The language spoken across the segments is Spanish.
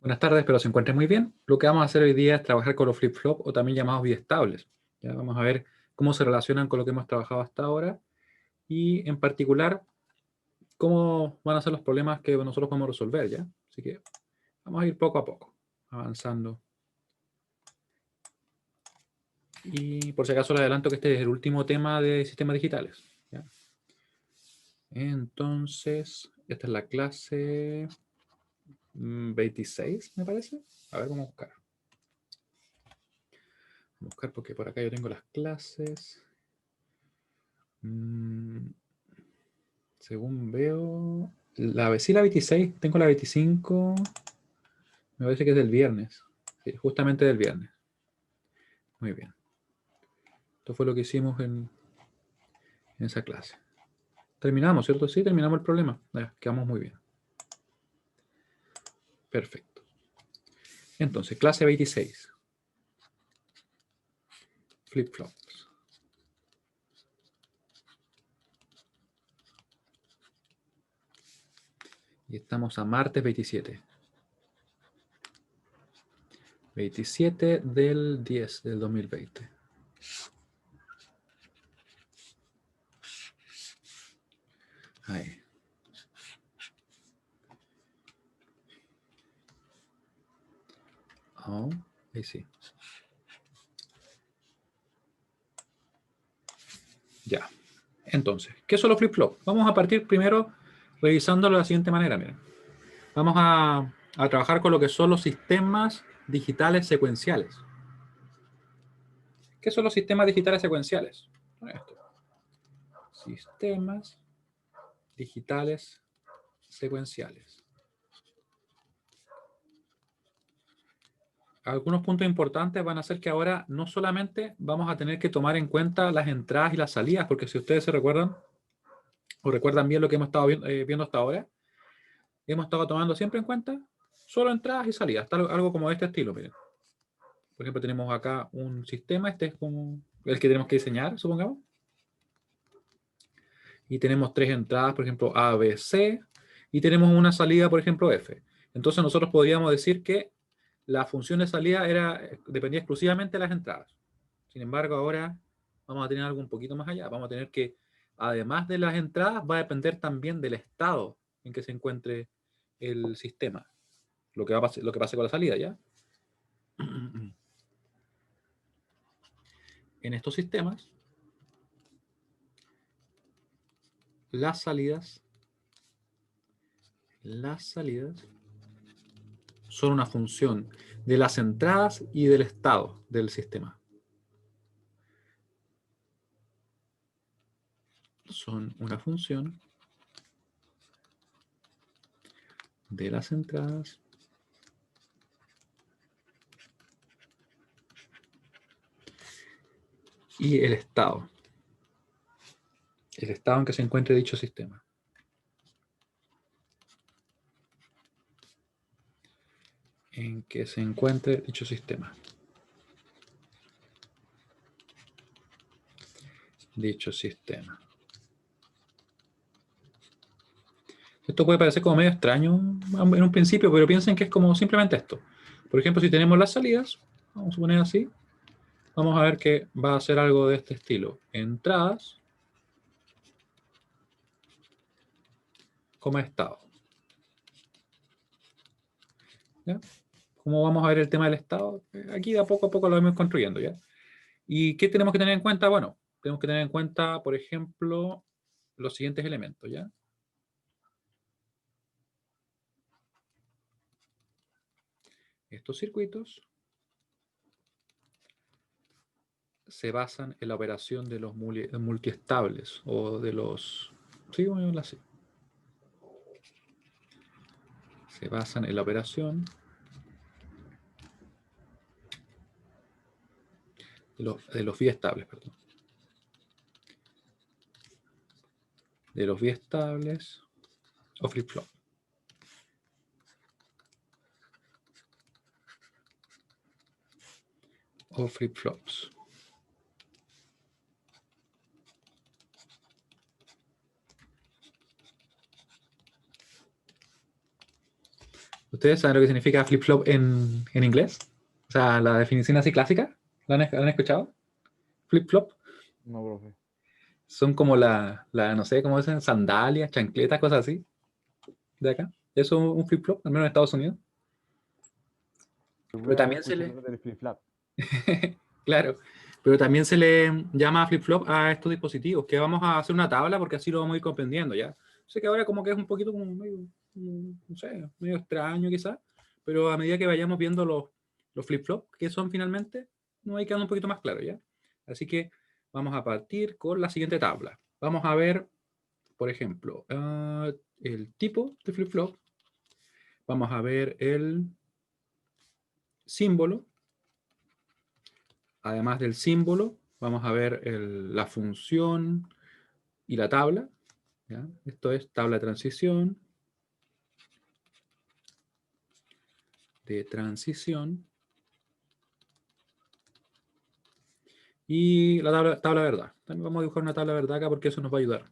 Buenas tardes, espero se encuentren muy bien. Lo que vamos a hacer hoy día es trabajar con los flip-flop o también llamados biestables. Ya vamos a ver cómo se relacionan con lo que hemos trabajado hasta ahora y en particular cómo van a ser los problemas que nosotros podemos resolver, ¿ya? Así que vamos a ir poco a poco, avanzando. Y por si acaso les adelanto que este es el último tema de sistemas digitales, ¿ya? Entonces, esta es la clase 26, me parece. A ver, vamos a buscar. Vamos a buscar porque por acá yo tengo las clases. Según veo, sí, la 26, tengo la 25, me parece que es del viernes. Sí, justamente del viernes. Muy bien. Esto fue lo que hicimos en esa clase. Terminamos, ¿cierto? Sí, terminamos el problema. Ya, quedamos muy bien. Perfecto. Entonces, clase 26. Flip-flops. Y estamos a martes 27. 27 del 10 del 2020. Ahí. Oh, ahí sí. Ya. Entonces, ¿qué son los flip-flops? Vamos a partir primero revisándolo de la siguiente manera. Miren. Vamos a trabajar con lo que son los sistemas digitales secuenciales. ¿Qué son los sistemas digitales secuenciales? Esto. Sistemas digitales secuenciales. Algunos puntos importantes van a ser que ahora no solamente vamos a tener que tomar en cuenta las entradas y las salidas, porque si ustedes se recuerdan o recuerdan bien lo que hemos estado viendo hasta ahora, hemos estado tomando siempre en cuenta solo entradas y salidas, algo como de este estilo. Miren. Por ejemplo, tenemos acá un sistema, este es como el que tenemos que diseñar, supongamos. Y tenemos tres entradas, por ejemplo, A, B, C, y tenemos una salida, por ejemplo, F. Entonces nosotros podríamos decir que la función de salida dependía exclusivamente de las entradas. Sin embargo, ahora vamos a tener algo un poquito más allá. Vamos a tener que, además de las entradas, va a depender también del estado en que se encuentre el sistema. Lo que pase con la salida, ¿ya? En estos sistemas, las salidas son una función de las entradas y del estado del sistema. Son una función de las entradas y el estado. El estado en que se encuentre dicho sistema. En que se encuentre dicho sistema. Dicho sistema. Esto puede parecer como medio extraño en un principio, pero piensen que es como simplemente esto. Por ejemplo, si tenemos las salidas, vamos a poner así, vamos a ver que va a ser algo de este estilo. Entradas, como estado. ¿Ya? ¿Cómo vamos a ver el tema del estado? Aquí de a poco lo vamos construyendo, ¿ya? ¿Y qué tenemos que tener en cuenta? Bueno, tenemos que tener en cuenta, por ejemplo, los siguientes elementos, ¿ya? Estos circuitos se basan en la operación de los multiestables o de los... Sí, bueno, así. Se basan en la operación de los biestables, perdón. De los biestables o flip-flop. O flip-flops. ¿Ustedes saben lo que significa flip-flop en inglés? O sea, la definición así clásica. ¿La han escuchado? Flip-flop. No, profe. Son como no sé, ¿cómo dicen? Sandalias, chancletas, cosas así. De acá. Eso es un flip-flop, al menos en Estados Unidos. Pero Alguna vez también se escuché le... hablar del flip-flap. Claro. Pero también se le llama flip-flop a estos dispositivos, que vamos a hacer una tabla porque así lo vamos a ir comprendiendo, ¿ya? Sé que ahora como que es un poquito como medio, no sé, medio extraño quizás, pero a medida que vayamos viendo los flip-flop, que son finalmente, nos va a ir quedando un poquito más claro, ¿ya? Así que vamos a partir con la siguiente tabla. Vamos a ver, por ejemplo, el tipo de flip-flop. Vamos a ver el símbolo. Además del símbolo, vamos a ver la función y la tabla. ¿Ya? Esto es tabla de transición. Y la tabla de verdad. También vamos a dibujar una tabla de verdad acá porque eso nos va a ayudar.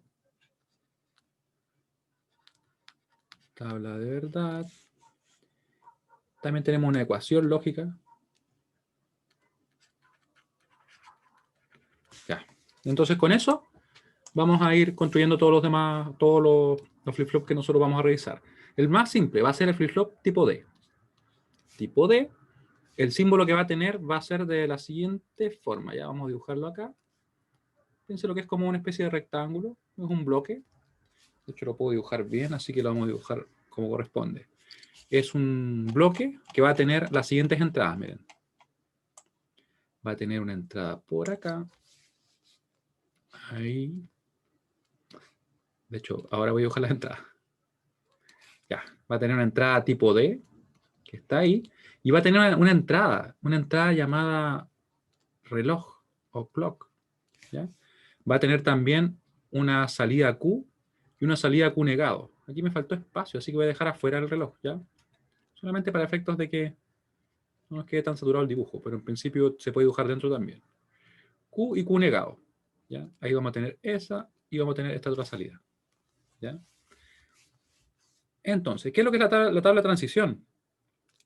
Tabla de verdad. También tenemos una ecuación lógica. Ya. Entonces con eso vamos a ir construyendo todos los demás, todos los flip-flops que nosotros vamos a revisar. El más simple va a ser el flip-flop tipo D. Tipo D, el símbolo que va a tener va a ser de la siguiente forma. Ya vamos a dibujarlo acá. Fíjense lo que es como una especie de rectángulo. Es un bloque. De hecho lo puedo dibujar bien, así que lo vamos a dibujar como corresponde. Es un bloque que va a tener las siguientes entradas, miren. Va a tener una entrada por acá. Ahí. De hecho, ahora voy a dibujar las entradas. Ya, va a tener una entrada tipo D, que está ahí. Y va a tener una entrada llamada reloj o clock. ¿Ya? Va a tener también una salida Q y una salida Q negado. Aquí me faltó espacio, así que voy a dejar afuera el reloj, ¿ya? Solamente para efectos de que no nos quede tan saturado el dibujo, pero en principio se puede dibujar dentro también. Q y Q negado, ¿ya? Ahí vamos a tener esa y vamos a tener esta otra salida, ¿ya? Entonces, ¿qué es lo que es la tabla de transición?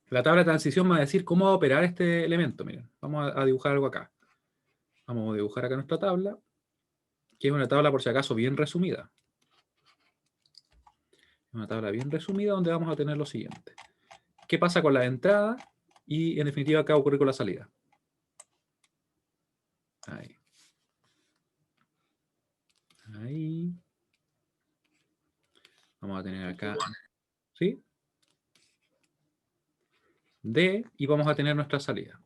La tabla de transición va a decir cómo va a operar este elemento. Miren, vamos a dibujar algo acá. Vamos a dibujar acá nuestra tabla, que es una tabla por si acaso bien resumida. Una tabla bien resumida donde vamos a tener lo siguiente. ¿Qué pasa con la entrada? Y en definitiva, ¿qué va a ocurrir con la salida? Ahí. Ahí. Vamos a tener acá, ¿sí? D, y vamos a tener nuestra salida.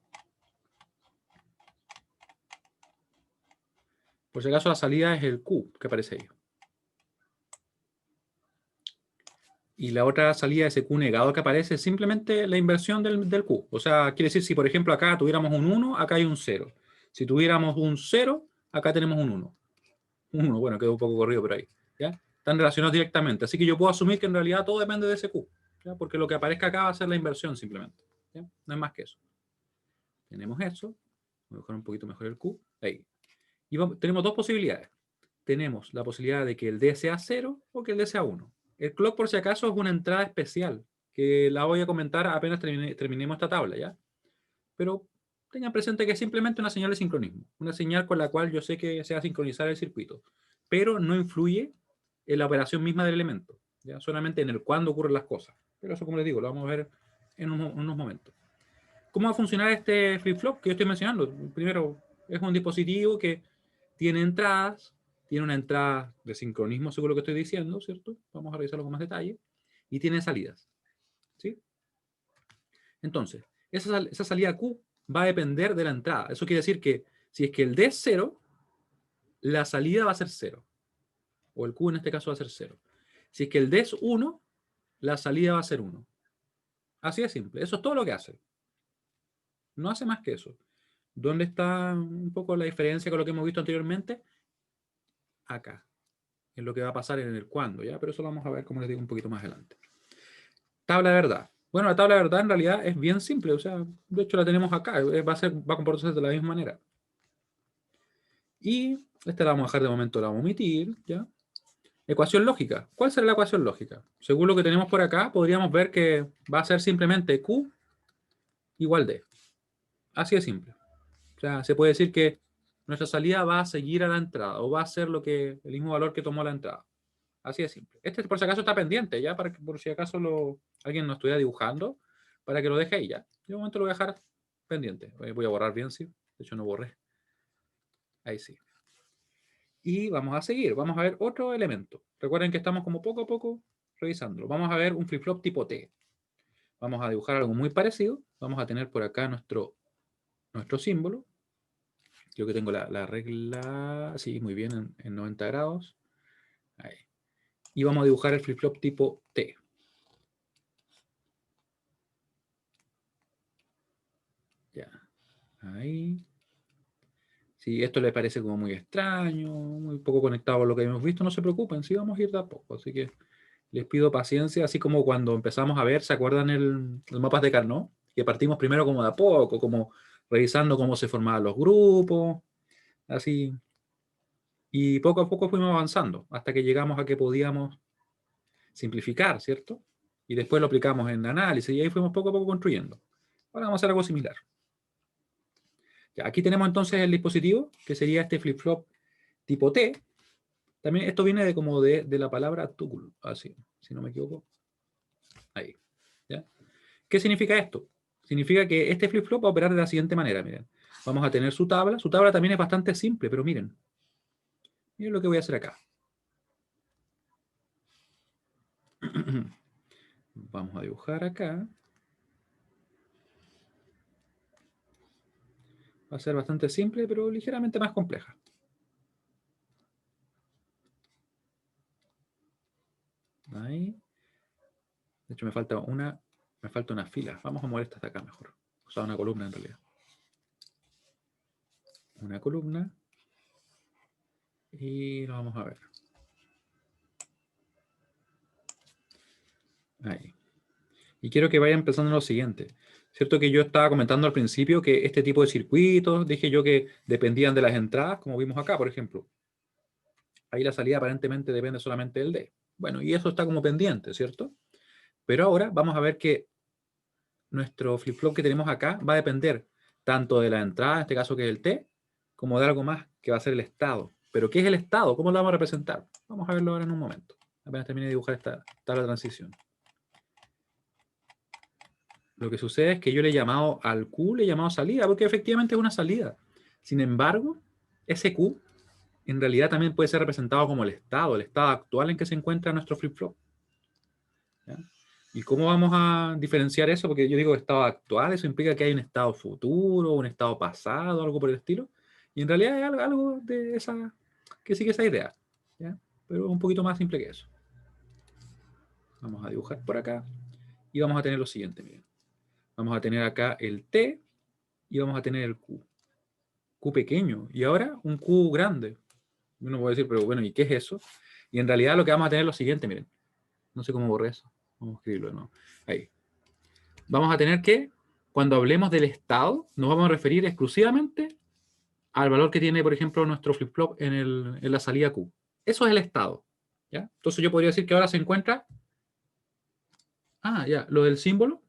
Por si acaso la salida es el Q que aparece ahí. Y la otra salida, ese Q negado que aparece, es simplemente la inversión del Q. O sea, quiere decir, si por ejemplo acá tuviéramos un 1, acá hay un 0. Si tuviéramos un 0, acá tenemos un 1. Un 1, bueno, quedó un poco corrido por ahí. ¿Ya? Están relacionados directamente. Así que yo puedo asumir que en realidad todo depende de ese Q. ¿Ya? Porque lo que aparezca acá va a ser la inversión simplemente. ¿Ya? No es más que eso. Tenemos eso. Voy a dibujar un poquito mejor el Q. Ahí. Y tenemos dos posibilidades. Tenemos la posibilidad de que el D sea 0 o que el D sea 1. El clock, por si acaso, es una entrada especial, que la voy a comentar apenas terminemos esta tabla, ¿ya? Pero tengan presente que es simplemente una señal de sincronismo, una señal con la cual yo sé que se va a sincronizar el circuito, pero no influye en la operación misma del elemento, ¿ya? Solamente en el cuándo ocurren las cosas. Pero eso, como les digo, lo vamos a ver en unos momentos. ¿Cómo va a funcionar este flip-flop que yo estoy mencionando? Primero, es un dispositivo que tiene entradas, tiene una entrada de sincronismo, según lo que estoy diciendo, ¿cierto? Vamos a revisarlo con más detalle. Y tiene salidas, ¿sí? Entonces, esa salida Q va a depender de la entrada. Eso quiere decir que si es que el D es 0, la salida va a ser 0. O el Q en este caso va a ser 0. Si es que el D es 1, la salida va a ser 1. Así de simple. Eso es todo lo que hace. No hace más que eso. ¿Dónde está un poco la diferencia con lo que hemos visto anteriormente? Acá. En lo que va a pasar en el cuándo, ¿ya? Pero eso lo vamos a ver, como les digo, un poquito más adelante. Tabla de verdad. Bueno, la tabla de verdad en realidad es bien simple, o sea, de hecho la tenemos acá, va a comportarse de la misma manera. Y esta la vamos a dejar de momento, la vamos a omitir, ¿ya? Ecuación lógica. ¿Cuál será la ecuación lógica? Según lo que tenemos por acá, podríamos ver que va a ser simplemente Q igual D. Así de simple. O sea, se puede decir que nuestra salida va a seguir a la entrada o va a ser el mismo valor que tomó la entrada. Así de simple. Este por si acaso está pendiente, ya, para que por si acaso alguien no estuviera dibujando, para que lo deje ahí ya. Yo de momento lo voy a dejar pendiente. Voy a borrar bien, sí. De hecho no borré. Ahí sí. Y vamos a seguir. Vamos a ver otro elemento. Recuerden que estamos como poco a poco revisándolo. Vamos a ver un flip-flop tipo T. Vamos a dibujar algo muy parecido. Vamos a tener por acá nuestro símbolo. Yo que tengo la regla, sí, muy bien, en 90 grados. Ahí. Y vamos a dibujar el flip-flop tipo T. Ya. Ahí. Si esto les parece como muy extraño, muy poco conectado con lo que hemos visto, no se preocupen, sí vamos a ir de a poco. Así que les pido paciencia, así como cuando empezamos a ver, ¿se acuerdan el mapas de Carnot? Que partimos primero como de a poco, como revisando cómo se formaban los grupos, así. Y poco a poco fuimos avanzando, hasta que llegamos a que podíamos simplificar, ¿cierto? Y después lo aplicamos en análisis y ahí fuimos poco a poco construyendo. Ahora vamos a hacer algo similar. Ya, aquí tenemos entonces el dispositivo, que sería este flip-flop tipo T. También esto viene de la palabra tool, así, si no me equivoco. Ahí. ¿Ya? ¿Qué significa esto? Significa que este flip-flop va a operar de la siguiente manera, miren. Vamos a tener su tabla. Su tabla también es bastante simple, pero miren. Miren lo que voy a hacer acá. Vamos a dibujar acá. Va a ser bastante simple, pero ligeramente más compleja. Ahí. De hecho, me falta una fila. Vamos a mover esta hasta acá mejor. O sea, una columna en realidad. Una columna. Y lo vamos a ver. Ahí. Y quiero que vayan pensando en lo siguiente. Cierto que yo estaba comentando al principio que este tipo de circuitos, dije yo que dependían de las entradas, como vimos acá, por ejemplo. Ahí la salida aparentemente depende solamente del D. Bueno, y eso está como pendiente, ¿cierto? Pero ahora vamos a ver que nuestro flip-flop que tenemos acá va a depender tanto de la entrada, en este caso que es el T, como de algo más que va a ser el estado. Pero ¿qué es el estado? ¿Cómo lo vamos a representar? Vamos a verlo ahora en un momento. Apenas termine de dibujar esta tabla de transición. Lo que sucede es que yo le he llamado al Q, le he llamado salida, porque efectivamente es una salida. Sin embargo, ese Q en realidad también puede ser representado como el estado actual en que se encuentra nuestro flip-flop. ¿Y cómo vamos a diferenciar eso? Porque yo digo estado actual, eso implica que hay un estado futuro, un estado pasado, algo por el estilo. Y en realidad hay algo de esa, que sigue esa idea. ¿Ya? Pero un poquito más simple que eso. Vamos a dibujar por acá y vamos a tener lo siguiente, miren. Vamos a tener acá el T y vamos a tener el Q. Q pequeño y ahora un Q grande. Uno puede decir, pero bueno, ¿y qué es eso? Y en realidad lo que vamos a tener es lo siguiente, miren. No sé cómo borré eso. Vamos a escribirlo de nuevo. Ahí. Vamos a tener que, cuando hablemos del estado, nos vamos a referir exclusivamente al valor que tiene, por ejemplo, nuestro flip-flop en la salida Q. Eso es el estado. ¿Ya? Entonces yo podría decir que ahora se encuentra... Ah, ya, lo del símbolo.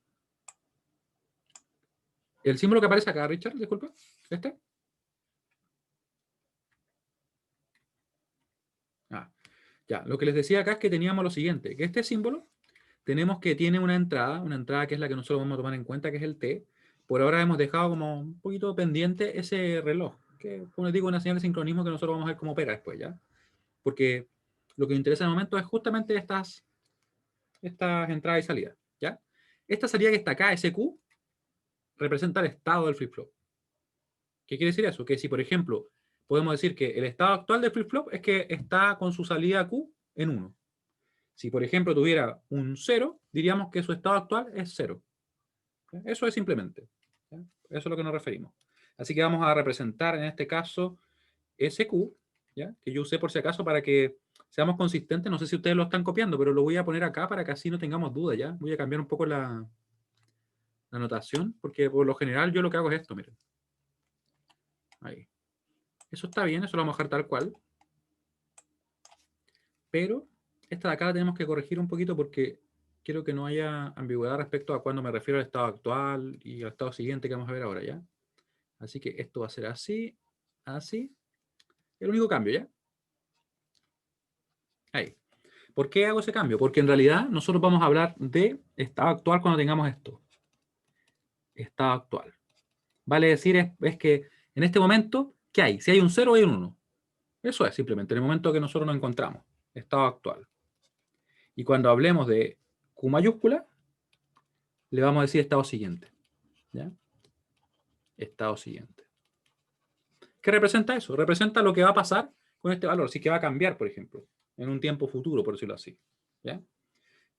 El símbolo que aparece acá, Richard, disculpa. ¿Este? Ah, ya, lo que les decía acá es que teníamos lo siguiente, que este símbolo tenemos que tiene una entrada que es la que nosotros vamos a tomar en cuenta, que es el T. Por ahora hemos dejado como un poquito pendiente ese reloj, que como les digo, una señal de sincronismo que nosotros vamos a ver cómo opera después, ¿ya? Porque lo que nos interesa en el momento es justamente estas entradas y salidas, ¿ya? Esta salida que está acá, SQ, representa el estado del flip-flop. ¿Qué quiere decir eso? Que si, por ejemplo, podemos decir que el estado actual del flip-flop es que está con su salida Q en 1. Si, por ejemplo, tuviera un 0, diríamos que su estado actual es 0. Eso es simplemente. ¿Ya? Eso es a lo que nos referimos. Así que vamos a representar en este caso SQ, ¿ya? Que yo usé por si acaso para que seamos consistentes. No sé si ustedes lo están copiando, pero lo voy a poner acá para que así no tengamos duda, ¿ya? Voy a cambiar un poco la notación, porque por lo general yo lo que hago es esto, miren. Ahí. Eso está bien, eso lo vamos a dejar tal cual. Pero esta de acá la tenemos que corregir un poquito porque quiero que no haya ambigüedad respecto a cuando me refiero al estado actual y al estado siguiente que vamos a ver ahora, ¿ya? Así que esto va a ser así, así. El único cambio, ¿ya? Ahí. ¿Por qué hago ese cambio? Porque en realidad nosotros vamos a hablar de estado actual cuando tengamos esto. Estado actual. Vale decir es que en este momento, ¿qué hay? Si hay un 0 hay un 1. Eso es simplemente en el momento que nosotros nos encontramos. Estado actual. Y cuando hablemos de Q mayúscula, le vamos a decir estado siguiente. ¿Ya? Estado siguiente. ¿Qué representa eso? Representa lo que va a pasar con este valor. Así que va a cambiar, por ejemplo, en un tiempo futuro, por decirlo así. ¿Ya?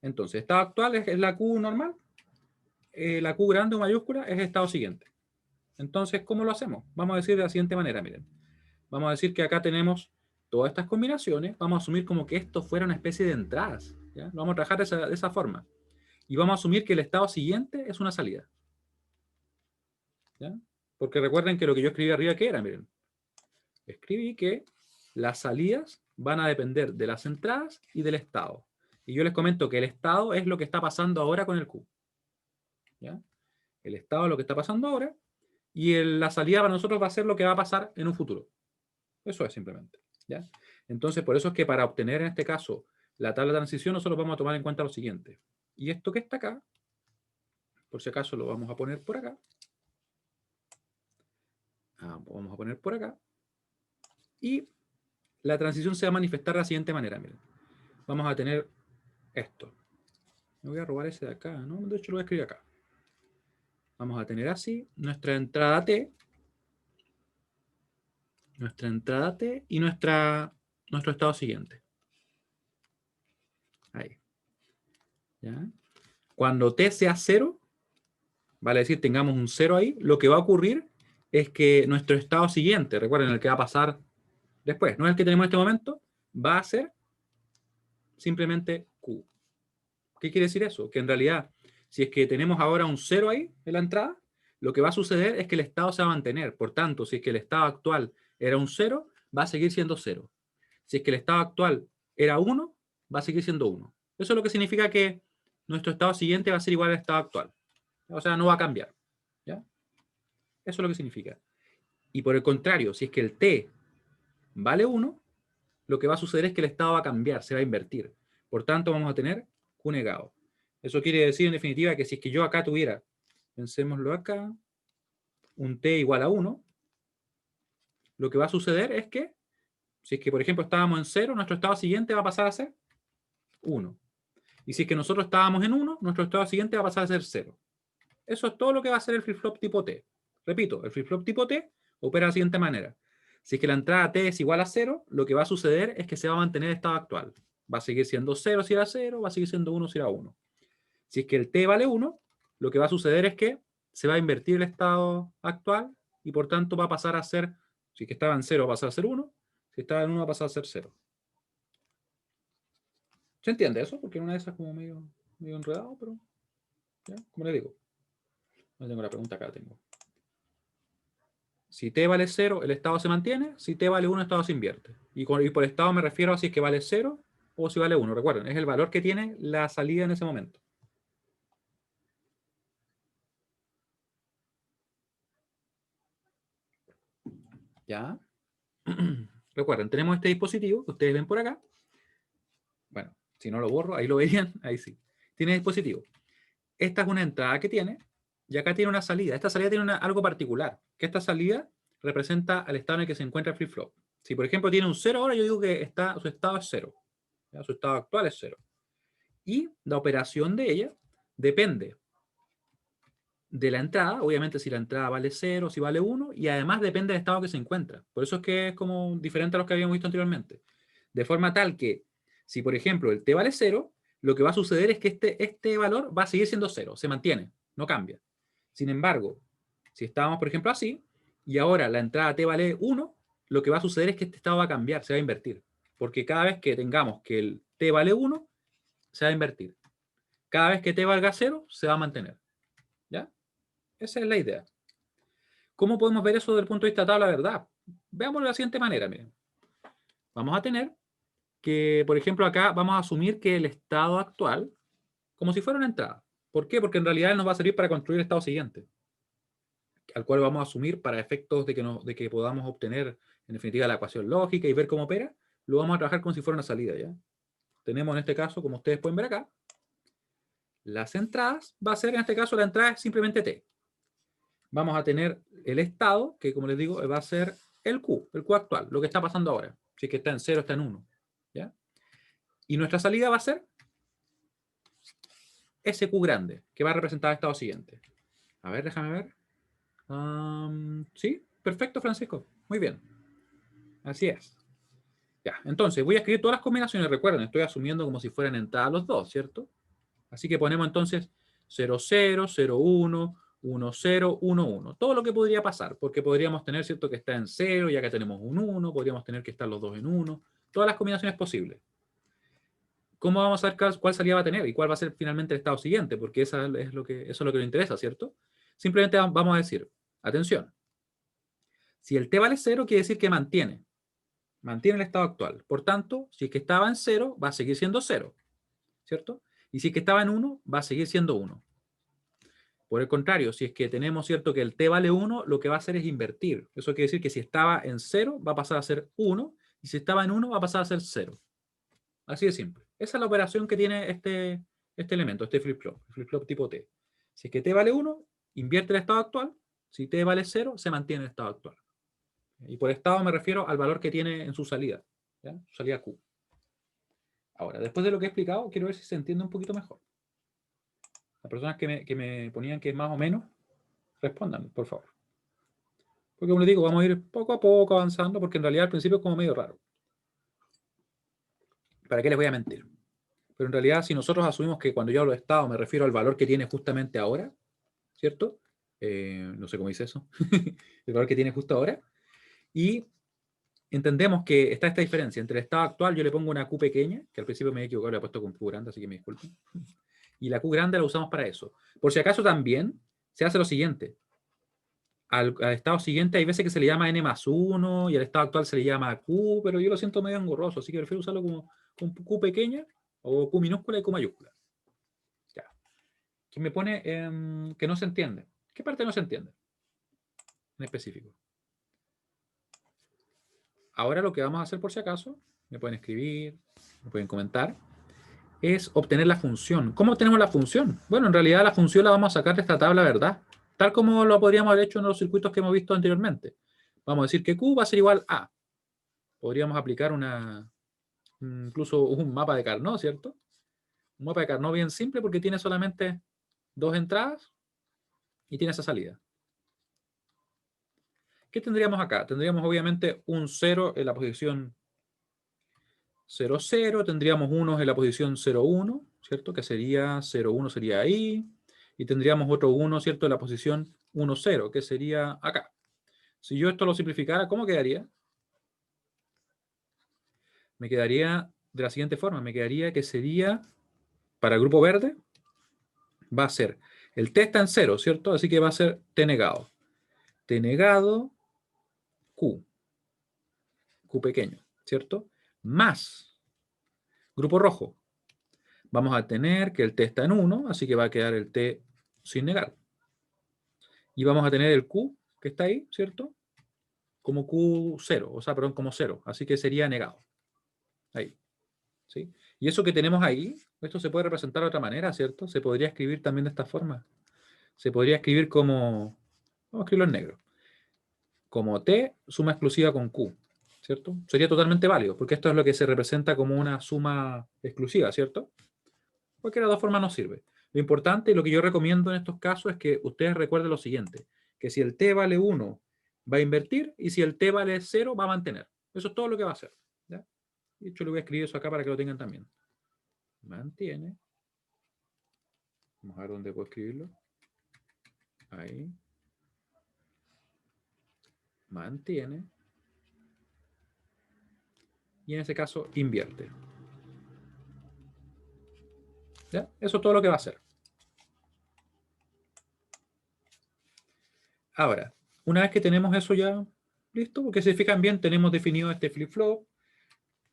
Entonces, estado actual es la Q normal. La Q grande o mayúscula es estado siguiente. Entonces, ¿cómo lo hacemos? Vamos a decir de la siguiente manera, miren. Vamos a decir que acá tenemos todas estas combinaciones. Vamos a asumir como que esto fuera una especie de entradas. ¿Ya? Lo vamos a trabajar de esa forma. Y vamos a asumir que el estado siguiente es una salida. ¿Ya? Porque recuerden que lo que yo escribí arriba, ¿qué era? Miren. Escribí que las salidas van a depender de las entradas y del estado. Y yo les comento que el estado es lo que está pasando ahora con el Q. ¿Ya? El estado es lo que está pasando ahora y la salida para nosotros va a ser lo que va a pasar en un futuro. Eso es simplemente. ¿Ya? Entonces, por eso es que para obtener en este caso la tabla de transición, nosotros vamos a tomar en cuenta lo siguiente. Y esto que está acá, por si acaso lo vamos a poner por acá. Vamos a poner por acá. Y la transición se va a manifestar de la siguiente manera. Miren. Vamos a tener esto. Me voy a robar ese de acá, ¿no? De hecho, lo voy a escribir acá. Vamos a tener así nuestra entrada T. Nuestra entrada T y nuestro estado siguiente. Ahí. ¿Ya? Cuando T sea 0, vale decir, tengamos un 0 ahí, lo que va a ocurrir es que nuestro estado siguiente, recuerden, el que va a pasar después, no es el que tenemos en este momento, va a ser simplemente Q. ¿Qué quiere decir eso? Que en realidad, si es que tenemos ahora un 0 ahí en la entrada, lo que va a suceder es que el estado se va a mantener. Por tanto, si es que el estado actual era un 0, va a seguir siendo 0. Si es que el estado actual era 1, va a seguir siendo 1. Eso es lo que significa que nuestro estado siguiente va a ser igual al estado actual. O sea, no va a cambiar. ¿Ya? Eso es lo que significa. Y por el contrario, si es que el t vale 1, lo que va a suceder es que el estado va a cambiar, se va a invertir. Por tanto, vamos a tener Q negado. Eso quiere decir, en definitiva, que si es que yo acá tuviera, pensémoslo acá, un t igual a 1, lo que va a suceder es que, si es que, por ejemplo, estábamos en 0, nuestro estado siguiente va a pasar a ser 1. Y si es que nosotros estábamos en 1, nuestro estado siguiente va a pasar a ser 0. Eso es todo lo que va a hacer el flip-flop tipo T. Repito, el flip-flop tipo T opera de la siguiente manera. Si es que la entrada T es igual a 0, lo que va a suceder es que se va a mantener el estado actual. Va a seguir siendo 0 si era 0, va a seguir siendo 1 si era 1. Si es que el T vale 1, lo que va a suceder es que se va a invertir el estado actual y por tanto va a pasar a ser, si es que estaba en 0 va a pasar a ser 1, si estaba en 1 va a pasar a ser 0. ¿Se entiende eso? Porque en una de esas es como medio enredado, pero ya, como le digo. No tengo la pregunta acá, tengo. Si t vale 0, el estado se mantiene. Si t vale 1, el estado se invierte. Y por estado me refiero a si es que vale 0 o si vale 1. Recuerden, es el valor que tiene la salida en ese momento. ¿Ya? Recuerden, tenemos este dispositivo que ustedes ven por acá. Bueno, si no lo borro, ahí lo verían. Ahí sí. Tiene dispositivo. Esta es una entrada que tiene y acá tiene una salida. Esta salida tiene algo particular, que esta salida representa al estado en el que se encuentra el flip-flop. Si, por ejemplo, tiene un 0 ahora, yo digo que su estado es 0. ¿Ya? Su estado actual es 0. Y la operación de ella depende de la entrada, obviamente si la entrada vale 0, si vale 1, y además depende del estado que se encuentra. Por eso es que es como diferente a los que habíamos visto anteriormente. De forma tal que, si por ejemplo el t vale 0, lo que va a suceder es que este valor va a seguir siendo 0, se mantiene, no cambia. Sin embargo, si estábamos por ejemplo así, y ahora la entrada t vale 1, lo que va a suceder es que este estado va a cambiar, se va a invertir. Porque cada vez que tengamos que el t vale 1, se va a invertir. Cada vez que t valga 0, se va a mantener. ¿Ya? Esa es la idea. ¿Cómo podemos ver eso desde el punto de vista de tabla verdad? Veámoslo de la siguiente manera. Miren. Vamos a tener que, por ejemplo, acá vamos a asumir que el estado actual, como si fuera una entrada. ¿Por qué? Porque en realidad nos va a servir para construir el estado siguiente, al cual vamos a asumir para efectos de que podamos obtener, en definitiva, la ecuación lógica y ver cómo opera, lo vamos a trabajar como si fuera una salida, ¿ya? Tenemos en este caso, como ustedes pueden ver acá, las entradas, va a ser en este caso la entrada es simplemente t. Vamos a tener el estado, que como les digo, va a ser el Q actual, lo que está pasando ahora. Si es que está en 0, está en 1. ¿Ya? Y nuestra salida va a ser ese Q grande, que va a representar el estado siguiente. A ver, déjame ver. Sí, perfecto, Francisco. Muy bien. Así es. Ya, entonces voy a escribir todas las combinaciones. Recuerden, estoy asumiendo como si fueran entradas los dos, ¿cierto? Así que ponemos entonces 0, 0, 0, 1, 1, 0, 1, 1. Todo lo que podría pasar, porque podríamos tener, ¿cierto?, que está en 0, ya que tenemos un 1, podríamos tener que estar los dos en 1. Todas las combinaciones posibles. ¿Cómo vamos a saber cuál salida va a tener y cuál va a ser finalmente el estado siguiente? Porque eso es lo que nos interesa, ¿cierto? Simplemente vamos a decir, atención, si el t vale 0, quiere decir que mantiene el estado actual. Por tanto, si es que estaba en 0, va a seguir siendo 0, ¿cierto? Y si es que estaba en 1, va a seguir siendo 1. Por el contrario, si es que tenemos, ¿cierto?, que el t vale 1, lo que va a hacer es invertir. Eso quiere decir que si estaba en 0, va a pasar a ser 1, y si estaba en 1, va a pasar a ser 0. Así de simple. Esa es la operación que tiene este elemento, este flip-flop tipo t. Si es que t vale 1, invierte el estado actual. Si t vale 0, se mantiene el estado actual. Y por estado me refiero al valor que tiene en su salida, ¿ya? Su salida Q. Ahora, después de lo que he explicado, quiero ver si se entiende un poquito mejor. Las personas que me ponían que es más o menos, respondan, por favor. Porque como les digo, vamos a ir poco a poco avanzando, porque en realidad al principio es como medio raro. ¿Para qué les voy a mentir? Pero en realidad, si nosotros asumimos que cuando yo hablo de estado me refiero al valor que tiene justamente ahora, ¿cierto? No sé cómo dice eso. El valor que tiene justo ahora. Y entendemos que está esta diferencia entre el estado actual, yo le pongo una Q pequeña, que al principio me he equivocado, le he puesto con Q grande, así que me disculpen. Y la Q grande la usamos para eso. Por si acaso también se hace lo siguiente. Al estado siguiente hay veces que se le llama n más 1 y al estado actual se le llama Q, pero yo lo siento medio engorroso, así que prefiero usarlo como con Q pequeña o Q minúscula y Q mayúscula. Ya. Que me pone que no se entiende. ¿Qué parte no se entiende? En específico. Ahora lo que vamos a hacer por si acaso, me pueden escribir, me pueden comentar, es obtener la función. ¿Cómo obtenemos la función? Bueno, en realidad la función la vamos a sacar de esta tabla, ¿verdad? Tal como lo podríamos haber hecho en los circuitos que hemos visto anteriormente. Vamos a decir que Q va a ser igual a. Podríamos aplicar incluso un mapa de Carnot, ¿cierto? Un mapa de Carnot bien simple porque tiene solamente dos entradas y tiene esa salida. ¿Qué tendríamos acá? Tendríamos obviamente un 0 en la posición 0, 0, tendríamos unos en la posición 0, 1, ¿cierto? Que sería 0, 1 sería ahí, y tendríamos otro 1, ¿cierto? En la posición 1, 0, que sería acá. Si yo esto lo simplificara, ¿cómo quedaría? Me quedaría de la siguiente forma, me quedaría que sería, para el grupo verde, va a ser, el t está en 0, ¿cierto? Así que va a ser t negado. T negado, Q. Q pequeño, ¿cierto? Más grupo rojo. Vamos a tener que el t está en 1, así que va a quedar el t sin negar. Y vamos a tener el Q, que está ahí, ¿cierto? Como Q0, o sea, perdón, como 0. Así que sería negado. Ahí. ¿Sí? Y eso que tenemos ahí, esto se puede representar de otra manera, ¿cierto? Se podría escribir también de esta forma. Se podría escribir como, vamos a escribirlo en negro, como T suma exclusiva con Q, ¿cierto? Sería totalmente válido, porque esto es lo que se representa como una suma exclusiva, ¿cierto? Cualquiera de las dos formas nos sirve. Lo importante y lo que yo recomiendo en estos casos es que ustedes recuerden lo siguiente, que si el T vale 1, va a invertir, y si el T vale 0, va a mantener. Eso es todo lo que va a hacer. ¿Ya? De hecho, le voy a escribir eso acá para que lo tengan también. Mantiene. Vamos a ver dónde puedo escribirlo. Ahí. Mantiene. Y en ese caso, invierte. ¿Ya? Eso es todo lo que va a hacer. Ahora, una vez que tenemos eso ya listo, porque si se fijan bien, tenemos definido este flip-flop,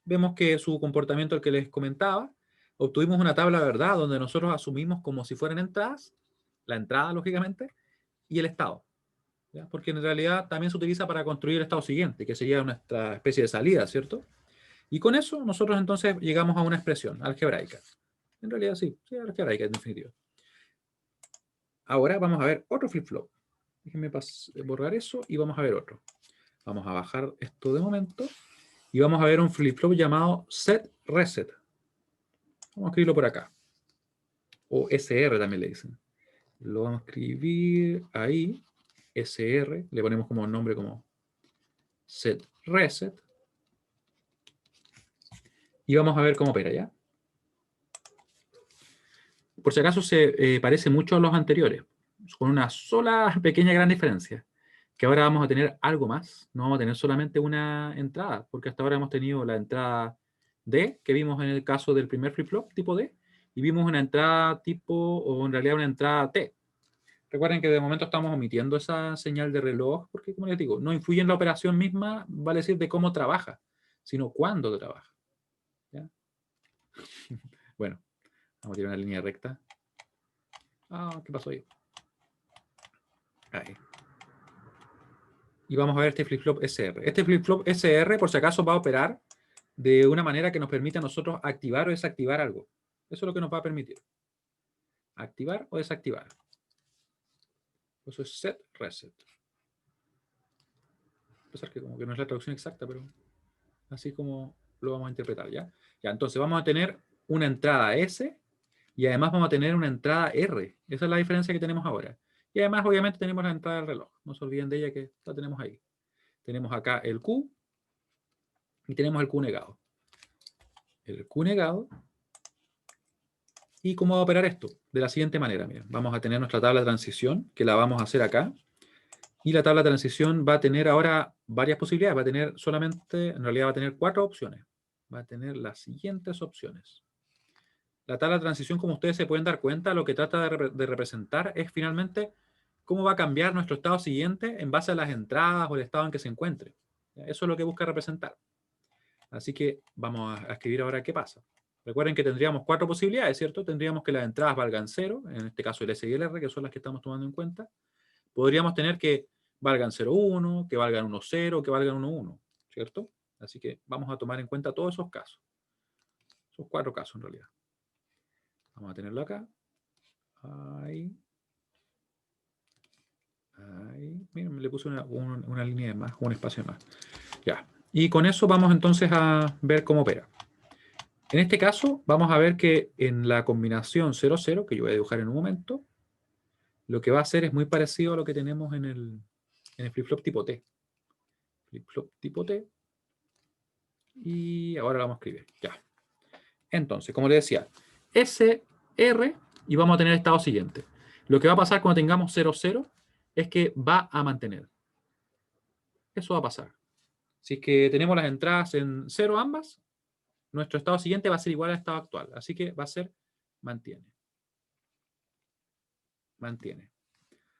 vemos que su comportamiento, el que les comentaba, obtuvimos una tabla de verdad donde nosotros asumimos como si fueran entradas, la entrada, lógicamente, y el estado. ¿Ya? Porque en realidad también se utiliza para construir el estado siguiente, que sería nuestra especie de salida, ¿cierto? Y con eso nosotros entonces llegamos a una expresión algebraica. En realidad sí, sí, algebraica en definitiva. Ahora vamos a ver otro flip-flop. Déjenme borrar eso y vamos a ver otro. Vamos a bajar esto de momento y vamos a ver un flip-flop llamado set reset. Vamos a escribirlo por acá. O SR también le dicen. Lo vamos a escribir ahí. SR. Le ponemos como nombre como set reset. Y vamos a ver cómo opera, ¿ya? Por si acaso se parece mucho a los anteriores, con una sola pequeña gran diferencia, que ahora vamos a tener algo más, no vamos a tener solamente una entrada, porque hasta ahora hemos tenido la entrada D, que vimos en el caso del primer flip-flop, tipo D, y vimos una entrada tipo, o en realidad una entrada T. Recuerden que de momento estamos omitiendo esa señal de reloj, porque como les digo, no influye en la operación misma, vale decir, de cómo trabaja, sino cuándo trabaja. ¿Ya? Bueno, vamos a tirar una línea recta. Ah, ¿qué pasó ahí? Ahí. Y vamos a ver este flip-flop SR. Este flip-flop SR, por si acaso, va a operar de una manera que nos permita a nosotros activar o desactivar algo. Eso es lo que nos va a permitir. Activar o desactivar. Eso es set reset. A pesar que como que no es la traducción exacta, pero así como lo vamos a interpretar, ¿ya? Ya, entonces vamos a tener una entrada S y además vamos a tener una entrada R. Esa es la diferencia que tenemos ahora. Y además, obviamente, tenemos la entrada del reloj. No se olviden de ella que la tenemos ahí. Tenemos acá el Q y tenemos el Q negado. El Q negado. ¿Y cómo va a operar esto? De la siguiente manera, miren, vamos a tener nuestra tabla de transición, que la vamos a hacer acá, y la tabla de transición va a tener ahora varias posibilidades, va a tener solamente, en realidad va a tener 4 opciones, va a tener las siguientes opciones. La tabla de transición, como ustedes se pueden dar cuenta, lo que trata de representar es finalmente cómo va a cambiar nuestro estado siguiente en base a las entradas o el estado en que se encuentre. Eso es lo que busca representar. Así que vamos a escribir ahora qué pasa. Recuerden que tendríamos 4 posibilidades, ¿cierto? Tendríamos que las entradas valgan 0, en este caso el S y el R, que son las que estamos tomando en cuenta. Podríamos tener que valgan 0,1, que valgan 1,0, que valgan 1,1, ¿cierto? Así que vamos a tomar en cuenta todos esos casos. Esos 4 casos en realidad. Vamos a tenerlo acá. Ahí. Ahí. Miren, le puse una línea de más, un espacio más. Ya. Y con eso vamos entonces a ver cómo opera. En este caso, vamos a ver que en la combinación 0,0, que yo voy a dibujar en un momento, lo que va a hacer es muy parecido a lo que tenemos en el flip-flop tipo T. Flip-flop tipo T. Y ahora lo vamos a escribir. Ya. Entonces, como les decía, S, R, y vamos a tener el estado siguiente. Lo que va a pasar cuando tengamos 0,0 es que va a mantener. Eso va a pasar. Si es que tenemos las entradas en 0 ambas, nuestro estado siguiente va a ser igual al estado actual. Así que va a ser mantiene. Mantiene.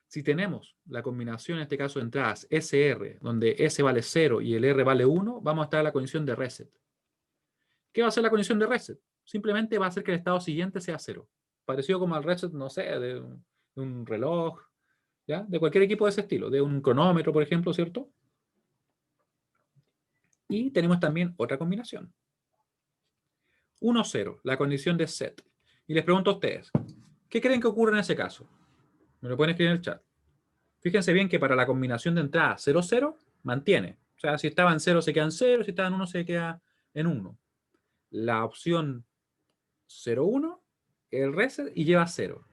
Si tenemos la combinación, en este caso, de entradas SR, donde S vale 0 y el R vale 1, vamos a estar en la condición de reset. ¿Qué va a hacer la condición de reset? Simplemente va a hacer que el estado siguiente sea 0. Parecido como al reset, no sé, de un reloj, ¿ya? De cualquier equipo de ese estilo, de un cronómetro, por ejemplo, ¿cierto? Y tenemos también otra combinación. 1-0, la condición de set. Y les pregunto a ustedes, ¿qué creen que ocurre en ese caso? Me lo pueden escribir en el chat. Fíjense bien que para la combinación de entrada 0,0 mantiene. O sea, si estaba en 0 se queda en 0, si estaba en 1 se queda en 1. La opción 0,1, el reset y lleva 0.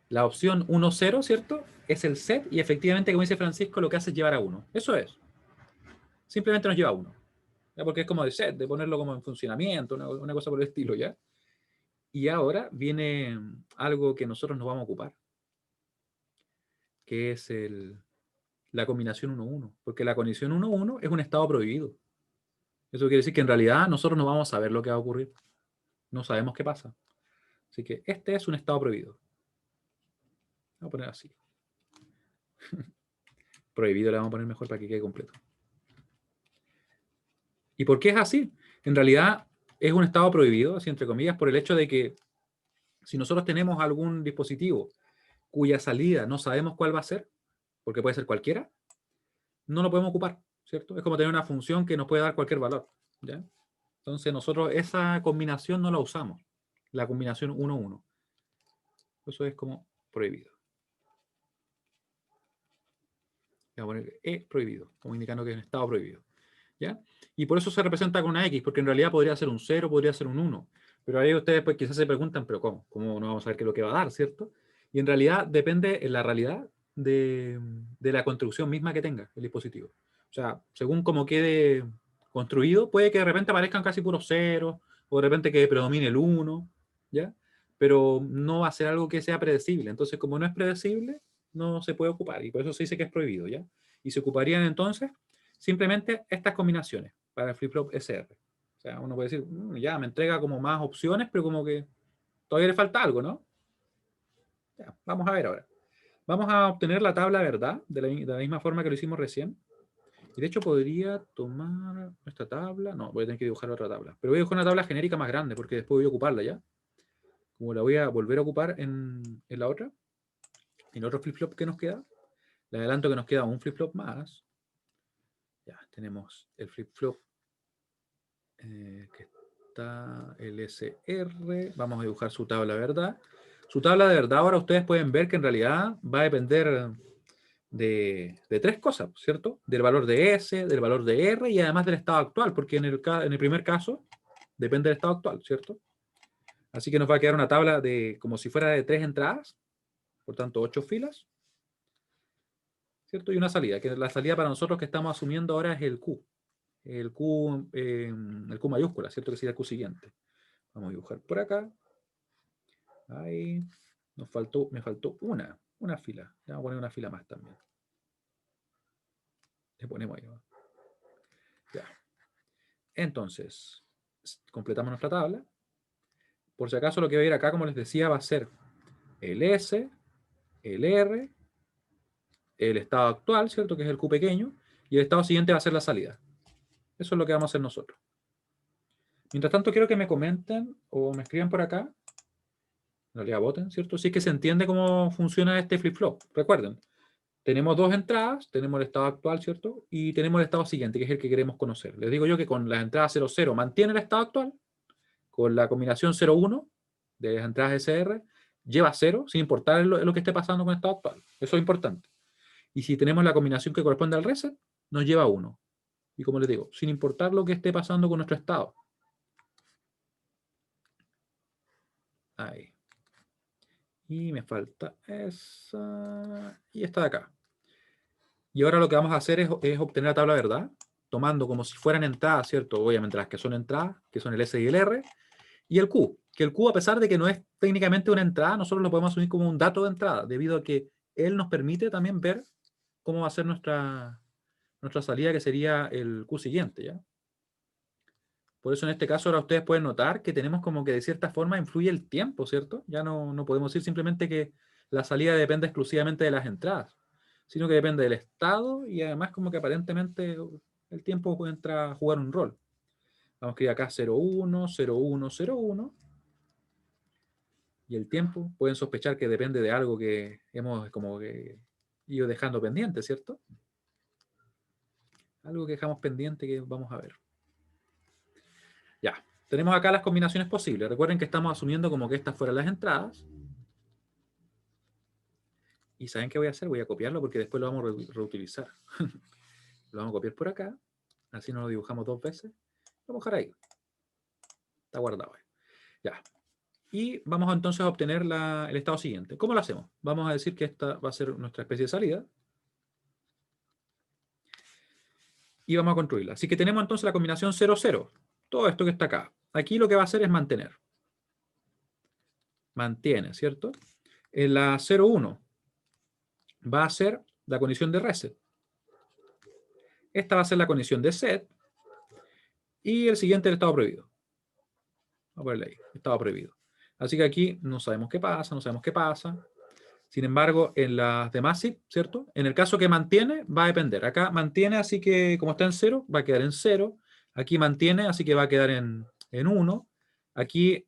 La opción 1,0, ¿cierto? Es el set y efectivamente, como dice Francisco, lo que hace es llevar a 1. Eso es. Simplemente nos lleva a 1. ¿Ya? Porque es como de set, de ponerlo como en funcionamiento, una cosa por el estilo, ¿ya? Y ahora viene algo que nosotros nos vamos a ocupar, que es la combinación 1-1, porque la condición 1-1 es un estado prohibido. Eso quiere decir que en realidad nosotros no vamos a saber lo que va a ocurrir. No sabemos qué pasa. Así que este es un estado prohibido. Vamos a poner así. Prohibido le vamos a poner mejor para que quede completo. ¿Y por qué es así? En realidad es un estado prohibido, así entre comillas, por el hecho de que si nosotros tenemos algún dispositivo cuya salida no sabemos cuál va a ser, porque puede ser cualquiera, no lo podemos ocupar, ¿cierto? Es como tener una función que nos puede dar cualquier valor, ¿ya? Entonces nosotros esa combinación no la usamos, la combinación 1-1. Eso es como prohibido. Voy a poner E prohibido, como indicando que es un estado prohibido, ¿ya? Y por eso se representa con una X, porque en realidad podría ser un 0, podría ser un 1. Pero ahí ustedes pues quizás se preguntan, pero ¿cómo? ¿Cómo no vamos a saber qué es lo que va a dar, cierto? Y en realidad depende, en la realidad, de la construcción misma que tenga el dispositivo. O sea, según cómo quede construido, puede que de repente aparezcan casi puros ceros, o de repente que predomine el 1, ¿ya? Pero no va a ser algo que sea predecible. Entonces, como no es predecible, no se puede ocupar. Y por eso se dice que es prohibido, ¿ya? Y se ocuparían entonces simplemente estas combinaciones para el flip-flop SR. O sea, uno puede decir, ya, me entrega como más opciones, pero como que todavía le falta algo, ¿no? Ya, vamos a ver ahora. Vamos a obtener la tabla verdad de la misma forma que lo hicimos recién. Y de hecho podría tomar esta tabla. No, voy a tener que dibujar otra tabla. Pero voy a dibujar una tabla genérica más grande porque después voy a ocuparla ya. Como la voy a volver a ocupar en la otra, en el otro flip-flop que nos queda. Le adelanto que nos queda un flip-flop más. Ya, tenemos el flip-flop que está el SR. Vamos a dibujar su tabla de verdad. Su tabla de verdad ahora ustedes pueden ver que en realidad va a depender de tres cosas, ¿cierto? Del valor de S, del valor de R y además del estado actual, porque en el primer caso depende del estado actual, ¿cierto? Así que nos va a quedar una tabla de como si fuera de 3 entradas, por tanto 8 filas, ¿cierto? Y una salida, que la salida para nosotros que estamos asumiendo ahora es el Q mayúscula, ¿cierto? Que sería el Q siguiente. Vamos a dibujar por acá. Ahí. Me faltó una fila. Le vamos a poner una fila más también. Le ponemos ahí. Ya. Entonces, completamos nuestra tabla. Por si acaso lo que va a ir acá, como les decía, va a ser el S, el R, el estado actual, ¿cierto? Que es el Q pequeño, y el estado siguiente va a ser la salida. Eso es lo que vamos a hacer nosotros. Mientras tanto, quiero que me comenten o me escriban por acá, en realidad voten, ¿cierto? Si es que se entiende cómo funciona este flip-flop. Recuerden, tenemos dos entradas, tenemos el estado actual, ¿cierto? Y tenemos el estado siguiente, que es el que queremos conocer. Les digo yo que con las entradas 00 mantiene el estado actual, con la combinación 0-1 de las entradas SR, lleva 0, sin importar lo que esté pasando con el estado actual. Eso es importante. Y si tenemos la combinación que corresponde al reset, nos lleva 1. Y como les digo, sin importar lo que esté pasando con nuestro estado. Ahí. Y me falta esa. Y esta de acá. Y ahora lo que vamos a hacer es obtener la tabla verdad, tomando como si fueran entradas, ¿cierto? Obviamente las que son entradas, que son el S y el R, y el Q, que el Q, a pesar de que no es técnicamente una entrada, nosotros lo podemos asumir como un dato de entrada, debido a que él nos permite también ver cómo va a ser nuestra salida, que sería el Q siguiente, ¿ya? Por eso en este caso ahora ustedes pueden notar que tenemos como que de cierta forma influye el tiempo, ¿cierto? Ya no podemos decir simplemente que la salida depende exclusivamente de las entradas, sino que depende del estado y además como que aparentemente el tiempo entra a jugar un rol. Vamos a escribir acá 01, 01, 01. Y el tiempo pueden sospechar que depende de algo que hemos como que ido dejando pendiente, ¿cierto? Algo que dejamos pendiente que vamos a ver. Ya, tenemos acá las combinaciones posibles. Recuerden que estamos asumiendo como que estas fueran las entradas. ¿Y saben qué voy a hacer? Voy a copiarlo porque después lo vamos a reutilizar. Lo vamos a copiar por acá. Así no lo dibujamos dos veces. Lo vamos a dejar ahí. Está guardado ahí. Ya. Y vamos entonces a obtener el estado siguiente. ¿Cómo lo hacemos? Vamos a decir que esta va a ser nuestra especie de salida. Y vamos a construirla. Así que tenemos entonces la combinación 0-0. Todo esto que está acá. Aquí lo que va a hacer es mantener. Mantiene, ¿cierto? En la 0-1 va a ser la condición de reset. Esta va a ser la condición de set. Y el siguiente el estado prohibido. Vamos a ponerle ahí, estado prohibido. Así que aquí no sabemos qué pasa, no sabemos qué pasa. Sin embargo, en las demás sí, ¿cierto? En el caso que mantiene, va a depender. Acá mantiene, así que como está en 0, va a quedar en 0. Aquí mantiene, así que va a quedar en 1. Aquí,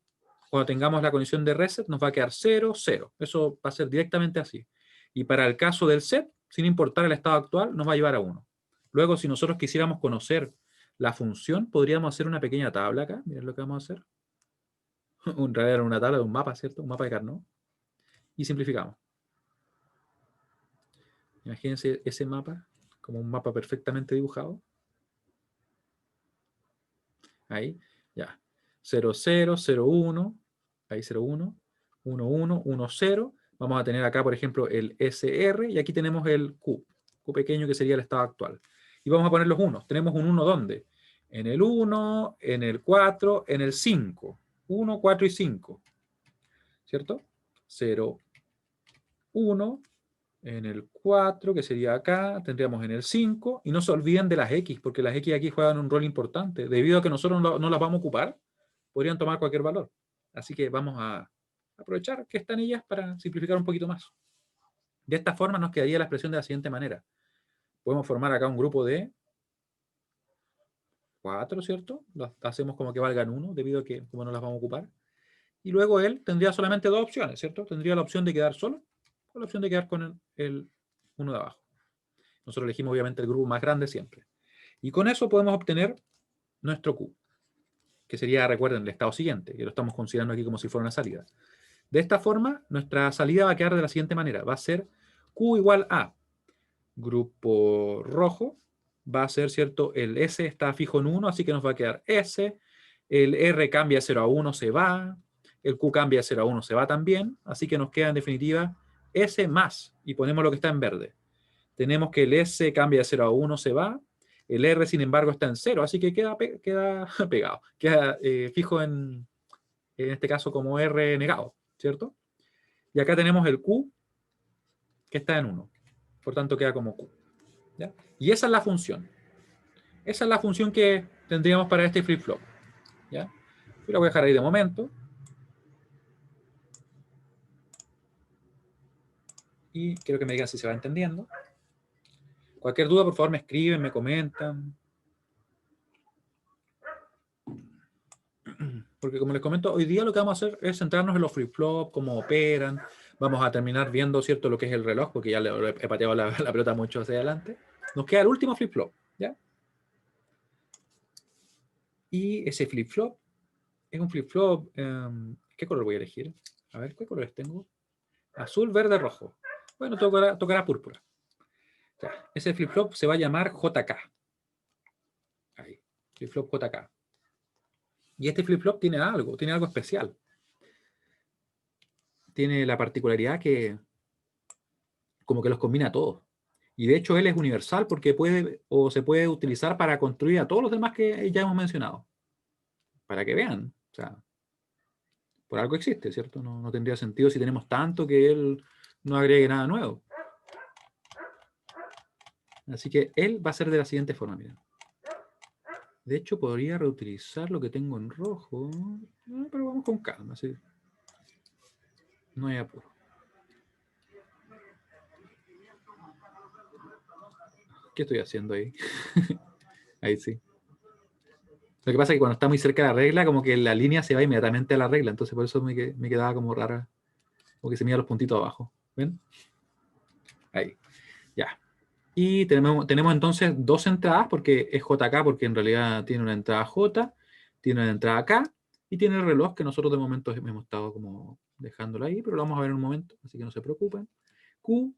cuando tengamos la condición de reset, nos va a quedar 0, 0. Eso va a ser directamente así. Y para el caso del set, sin importar el estado actual, nos va a llevar a 1. Luego, si nosotros quisiéramos conocer la función, podríamos hacer una pequeña tabla acá. Miren lo que vamos a hacer. En realidad era una tabla de un mapa, ¿cierto? Un mapa de Carnot. Y simplificamos. Imagínense ese mapa como un mapa perfectamente dibujado. Ahí, ya. 0, 0, 0, 1. Ahí 0, 1. 1, 1, 1, 0. Vamos a tener acá, por ejemplo, el SR y aquí tenemos el Q. Q pequeño que sería el estado actual. Y vamos a poner los unos. Tenemos un 1 ¿dónde? En el 1, en el 4, en el 5. 1, 4 y 5. ¿Cierto? 0, 1. En el 4, que sería acá, tendríamos en el 5, y no se olviden de las X, porque las X aquí juegan un rol importante. Debido a que nosotros no las vamos a ocupar, podrían tomar cualquier valor. Así que vamos a aprovechar que están ellas para simplificar un poquito más. De esta forma nos quedaría la expresión de la siguiente manera. Podemos formar acá un grupo de 4, ¿cierto? Lo hacemos como que valgan 1, debido a que como no las vamos a ocupar. Y luego él tendría solamente dos opciones, ¿cierto? Tendría la opción de quedar solo o la opción de quedar con el 1 de abajo. Nosotros elegimos obviamente el grupo más grande siempre. Y con eso podemos obtener nuestro Q, que sería, recuerden, el estado siguiente, que lo estamos considerando aquí como si fuera una salida. De esta forma, nuestra salida va a quedar de la siguiente manera. Va a ser Q igual a grupo rojo, va a ser, ¿cierto? El S está fijo en 1, así que nos va a quedar S. El R cambia de 0 a 1, se va. El Q cambia de 0 a 1, se va también. Así que nos queda en definitiva S más, y ponemos lo que está en verde. Tenemos que el S cambia de 0 a 1, se va. El R, sin embargo, está en 0, así que queda pegado. Queda fijo en este caso como R negado, ¿cierto? Y acá tenemos el Q, que está en 1. Por tanto, queda como Q. ¿Ya? Y esa es la función. Esa es la función que tendríamos para este flip-flop. ¿Ya? Yo la voy a dejar ahí de momento. Y quiero que me digan si se va entendiendo. Cualquier duda, por favor, me escriben, me comentan. Porque como les comento, hoy día lo que vamos a hacer es centrarnos en los flip-flops, cómo operan. Vamos a terminar viendo, ¿cierto?, lo que es el reloj, porque ya le he pateado la pelota mucho hacia adelante. Nos queda el último flip-flop, ¿ya? Y ese flip-flop es un flip-flop... ¿qué color voy a elegir? A ver, ¿qué colores tengo? Azul, verde, rojo. Bueno, tocará púrpura. Ya, ese flip-flop se va a llamar JK. Ahí, flip-flop JK. Y este flip-flop tiene algo especial. Tiene la particularidad que como que los combina a todos. Y de hecho él es universal porque se puede utilizar para construir a todos los demás que ya hemos mencionado. Para que vean. O sea, por algo existe, ¿cierto? No tendría sentido si tenemos tanto que él no agregue nada nuevo. Así que él va a ser de la siguiente forma, miren. De hecho, podría reutilizar lo que tengo en rojo, pero vamos con calma, ¿sí? No hay apuro. ¿Qué estoy haciendo ahí? Ahí sí. Lo que pasa es que cuando está muy cerca de la regla, como que la línea se va inmediatamente a la regla, entonces por eso me quedaba como rara, como que se mira los puntitos abajo. ¿Ven? Ahí. Ya. Y tenemos entonces dos entradas, porque es JK, porque en realidad tiene una entrada J, tiene una entrada K, y tiene el reloj que nosotros de momento hemos estado como dejándolo ahí, pero lo vamos a ver en un momento, así que no se preocupen. Q,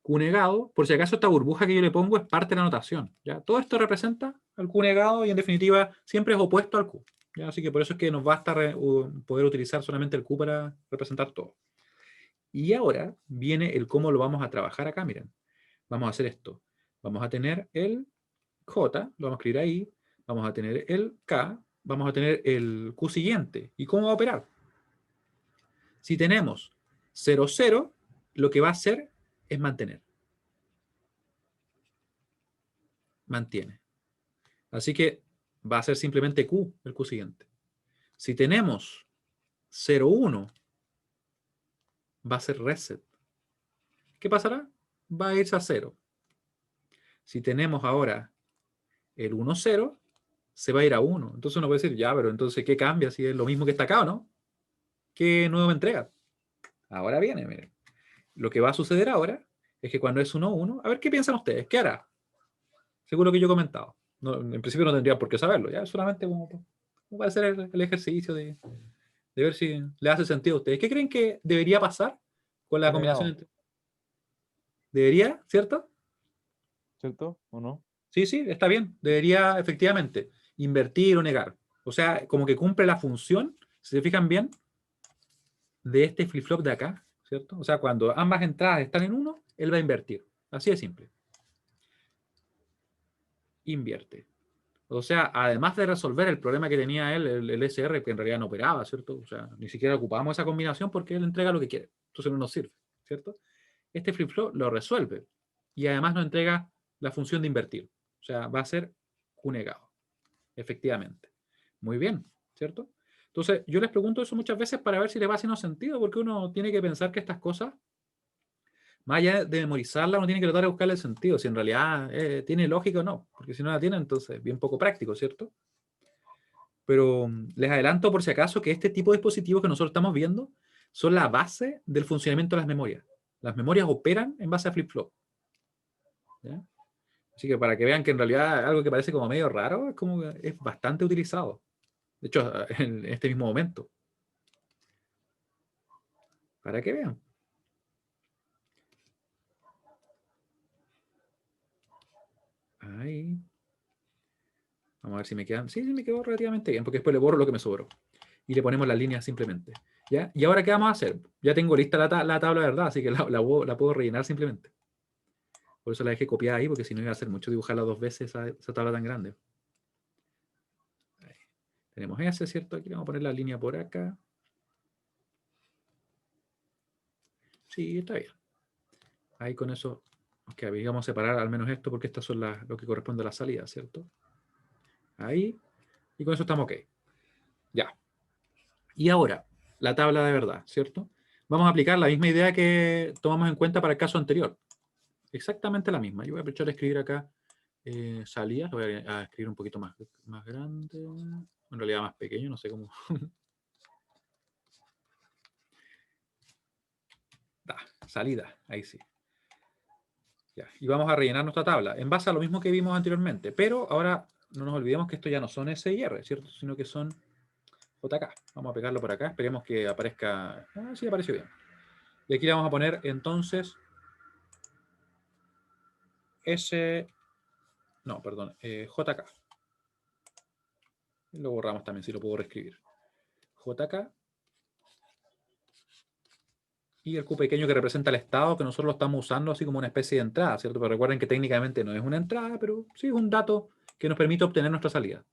Q negado, por si acaso esta burbuja que yo le pongo es parte de la notación, ¿ya? Todo esto representa al Q negado y en definitiva siempre es opuesto al Q, ¿ya? Así que por eso es que nos basta poder utilizar solamente el Q para representar todo. Y ahora viene el cómo lo vamos a trabajar acá, miren. Vamos a hacer esto. Vamos a tener el J, lo vamos a escribir ahí, vamos a tener el K, vamos a tener el Q siguiente. ¿Y cómo va a operar? Si tenemos 0, 0, lo que va a hacer es mantener. Mantiene. Así que va a ser simplemente Q, el Q siguiente. Si tenemos 0, 1, va a ser reset. ¿Qué pasará? Va a irse a 0. Si tenemos ahora el 1, 0, se va a ir a 1. Entonces uno puede decir, ya, pero entonces, ¿qué cambia si es lo mismo que está acá o no? ¿Qué nuevo me entrega? Ahora viene, miren. Lo que va a suceder ahora es que cuando es 1, 1, a ver qué piensan ustedes, ¿qué hará? Según lo que yo he comentado. No, en principio no tendría por qué saberlo, ya solamente como para hacer el ejercicio de ver si le hace sentido a ustedes. ¿Qué creen que debería pasar con la Un combinación negado, entre... ¿Debería, cierto? ¿cierto? ¿O no? Sí, sí, está bien. Debería efectivamente invertir o negar. O sea, como que cumple la función, si se fijan bien, de este flip-flop de acá, ¿cierto? O sea, cuando ambas entradas están en 1, él va a invertir. Así de simple. Invierte. O sea, además de resolver el problema que tenía él, el SR, que en realidad no operaba, ¿cierto? O sea, ni siquiera ocupamos esa combinación porque él entrega lo que quiere. Entonces no nos sirve, ¿cierto? Este flip-flop lo resuelve y además nos entrega la función de invertir. O sea, va a ser un negado, efectivamente. Muy bien, ¿cierto? Entonces, yo les pregunto eso muchas veces para ver si les va haciendo sentido, porque uno tiene que pensar que estas cosas, más allá de memorizarlas, uno tiene que tratar de buscarle el sentido, si en realidad tiene lógica o no, porque si no la tiene, entonces bien poco práctico, ¿cierto? Pero les adelanto por si acaso que este tipo de dispositivos que nosotros estamos viendo son la base del funcionamiento de las memorias. Las memorias operan en base a flip-flop. ¿Ya? Así que para que vean que en realidad algo que parece como medio raro, es como que es bastante utilizado. De hecho, en este mismo momento. Para que vean. Ahí. Vamos a ver si me quedan. Sí, sí, me quedó relativamente bien, porque después le borro lo que me sobró. Y le ponemos las líneas simplemente. ¿Ya? ¿Y ahora qué vamos a hacer? Ya tengo lista la tabla de verdad, así que la puedo rellenar simplemente. Por eso la dejé copiada ahí, porque si no iba a hacer mucho dibujarla dos veces esa tabla tan grande. Ahí. Tenemos ese, ¿cierto? Aquí le vamos a poner la línea por acá. Sí, está bien. Ahí con eso, ok, vamos a separar al menos esto, porque estas son lo que corresponde a la salida, ¿cierto? Ahí. Y con eso estamos ok. Ya. Y ahora, la tabla de verdad, ¿cierto? Vamos a aplicar la misma idea que tomamos en cuenta para el caso anterior. Exactamente la misma. Yo voy a aprovechar de escribir acá salidas. Lo voy a escribir un poquito más grande. En realidad más pequeño, no sé cómo. Salida, ahí sí. Ya. Y vamos a rellenar nuestra tabla en base a lo mismo que vimos anteriormente. Pero ahora no nos olvidemos que esto ya no son S y R, ¿cierto? Sino que son JK. Vamos a pegarlo por acá. Esperemos que aparezca. Ah, sí, apareció bien. Y aquí le vamos a poner entonces S. No, perdón. JK. Lo borramos también si lo puedo reescribir. JK. Y el Q pequeño que representa el estado que nosotros lo estamos usando así como una especie de entrada, ¿cierto? Pero recuerden que técnicamente no es una entrada, pero sí es un dato que nos permite obtener nuestra salida.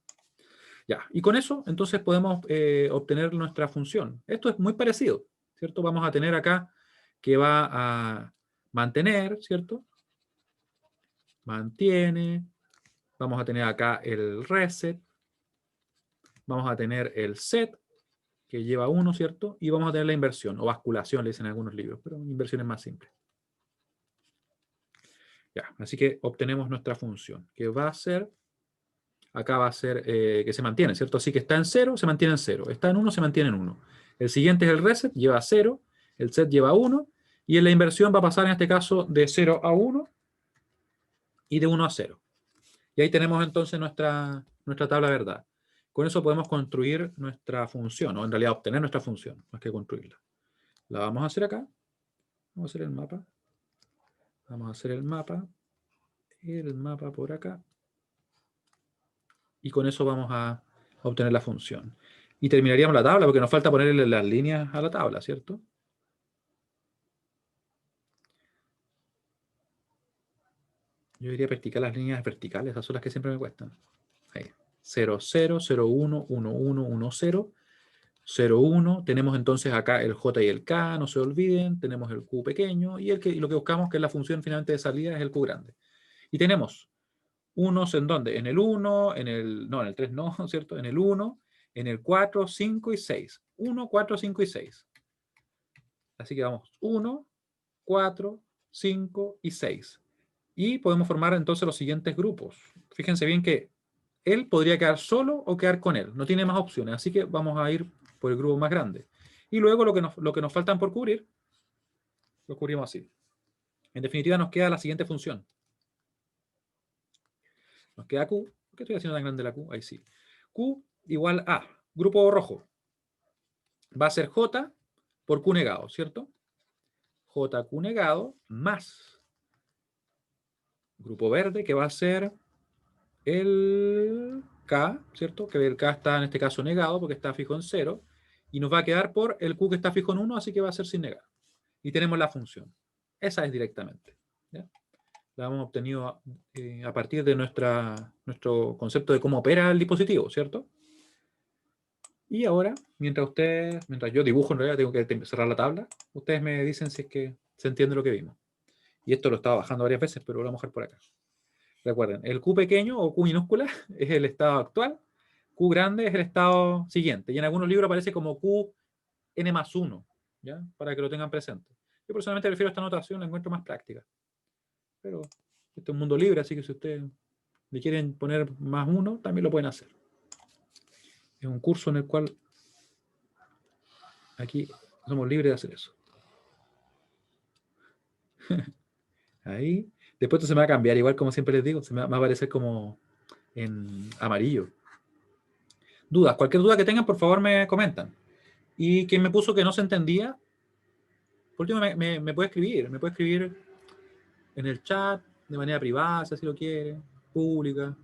Ya, y con eso entonces podemos obtener nuestra función. Esto es muy parecido, ¿cierto? Vamos a tener acá que va a mantener, ¿cierto? Mantiene. Vamos a tener acá el reset. Vamos a tener el set, que lleva 1, ¿cierto? Y vamos a tener la inversión, o basculación, le dicen en algunos libros, pero inversión es más simple. Ya, así que obtenemos nuestra función, que va a ser, acá va a ser que se mantiene, ¿cierto? Así que está en 0, se mantiene en 0. Está en 1, se mantiene en 1. El siguiente es el reset, lleva 0. El set lleva 1. Y en la inversión va a pasar en este caso de 0 a 1 y de 1 a 0. Y ahí tenemos entonces nuestra tabla de verdad. Con eso podemos construir nuestra función, o en realidad obtener nuestra función, más que construirla. La vamos a hacer acá. Vamos a hacer el mapa. Vamos a hacer el mapa. El mapa por acá. Y con eso vamos a obtener la función. Y terminaríamos la tabla, porque nos falta ponerle las líneas a la tabla, ¿cierto? Yo diría practicar las líneas verticales, esas son las que siempre me cuestan. Ahí. 0, 0, 0, 1, 1, 1, 1, 0, 0, 1. Tenemos entonces acá el J y el K, no se olviden. Tenemos el Q pequeño y lo que buscamos, que es la función finalmente de salida, es el Q grande. Y tenemos unos en dónde? En el 1, no, en el 3 no, ¿cierto? En el 1, en el 4, 5 y 6. 1, 4, 5 y 6. Así que vamos 1, 4, 5 y 6. Y podemos formar entonces los siguientes grupos. Fíjense bien que él podría quedar solo o quedar con él. No tiene más opciones, así que vamos a ir por el grupo más grande. Y luego lo que nos faltan por cubrir, lo cubrimos así. En definitiva, nos queda la siguiente función. Nos queda Q. ¿Por qué estoy haciendo tan grande la Q? Ahí sí. Q igual a, grupo rojo, va a ser J por Q negado, ¿cierto? JQ negado más grupo verde, que va a ser el K, ¿cierto? Que el K está en este caso negado porque está fijo en 0. Y nos va a quedar por el Q que está fijo en 1, así que va a ser sin negar. Y tenemos la función. Esa es directamente. ¿Ya? La hemos obtenido a partir de nuestro concepto de cómo opera el dispositivo, ¿cierto? Y ahora, mientras yo dibujo, en realidad tengo que cerrar la tabla, ustedes me dicen si es que se entiende lo que vimos. Y esto lo estaba bajando varias veces, pero lo vamos a dejar por acá. Recuerden, el Q pequeño o Q minúscula es el estado actual, Q grande es el estado siguiente. Y en algunos libros aparece como QN+1, ¿ya? Para que lo tengan presente. Yo personalmente prefiero esta notación, la encuentro más práctica. Pero este es un mundo libre, así que si ustedes le quieren poner +1, también lo pueden hacer. Es un curso en el cual aquí somos libres de hacer eso. Ahí. Después esto se me va a cambiar, igual como siempre les digo, se me va a aparecer como en amarillo. Dudas, cualquier duda que tengan, por favor me comentan. Y quien me puso que no se entendía, por último me puede escribir en el chat, de manera privada, si así lo quiere, pública.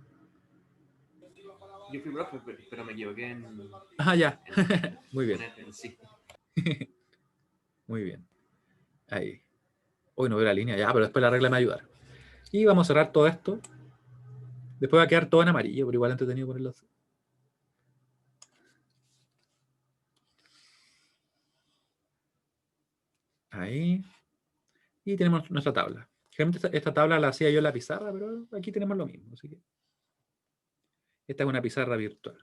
Yo fui profe, pero me equivoqué Ah, ya. Muy bien. en sí. Muy bien. Ahí. Hoy no veo la línea, ya, pero después la regla me va a ayudar. Y vamos a cerrar todo esto. Después va a quedar todo en amarillo, pero igual entretenido ponerlo así. Ahí. Y tenemos nuestra tabla. Generalmente esta tabla la hacía yo en la pizarra, pero aquí tenemos lo mismo. Así que esta es una pizarra virtual.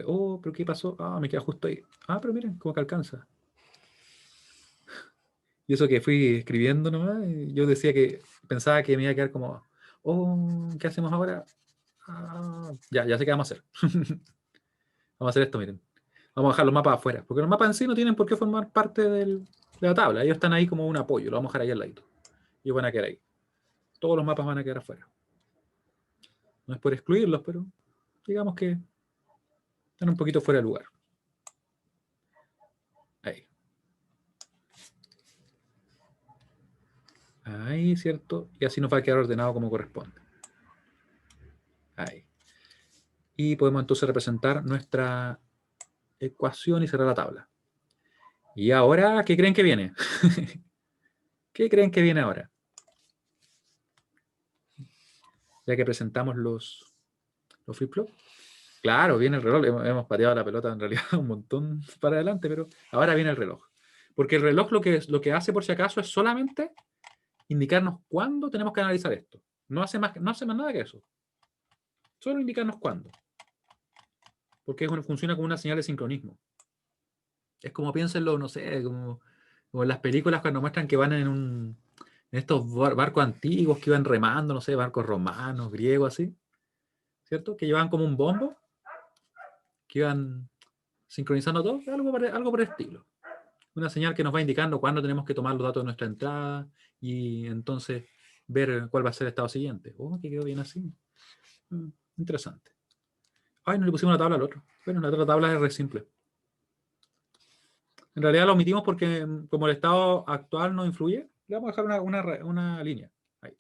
Oh, pero ¿qué pasó? Ah, me queda justo ahí. Ah, pero miren, cómo que alcanza. Y eso que fui escribiendo nomás, y yo decía que pensaba que me iba a quedar como, oh, ¿qué hacemos ahora? Ah, ya sé qué vamos a hacer. Vamos a hacer esto, miren. Vamos a dejar los mapas afuera, porque los mapas en sí no tienen por qué formar parte de la tabla. Ellos están ahí como un apoyo, lo vamos a dejar ahí al ladito. Y van a quedar ahí. Todos los mapas van a quedar afuera. No es por excluirlos, pero digamos que están un poquito fuera de lugar. Ahí. Ahí, ¿cierto? Y así nos va a quedar ordenado como corresponde. Ahí. Y podemos entonces representar nuestra ecuación y cerrar la tabla. Y ahora, ¿qué creen que viene? ¿Qué creen que viene ahora? Ya que presentamos los flip-flop. Claro, viene el reloj. Hemos pateado la pelota en realidad un montón para adelante, pero ahora viene el reloj. Porque el reloj lo que hace, por si acaso, es solamente indicarnos cuándo tenemos que analizar esto. No hace más nada que eso. Solo indicarnos cuándo. Porque funciona como una señal de sincronismo. Es como piénsenlo, no sé, como en las películas cuando muestran que van en estos barcos antiguos que iban remando, no sé, barcos romanos, griegos, así, ¿cierto? Que llevaban como un bombo, que iban sincronizando todo, algo por el estilo. Una señal que nos va indicando cuándo tenemos que tomar los datos de nuestra entrada y entonces ver cuál va a ser el estado siguiente. Oh, que quedó bien así. Interesante. Ay, no le pusimos una tabla al otro. Bueno, la otra tabla es re simple. En realidad lo omitimos porque como el estado actual no influye, le vamos a dejar una línea. Ahí.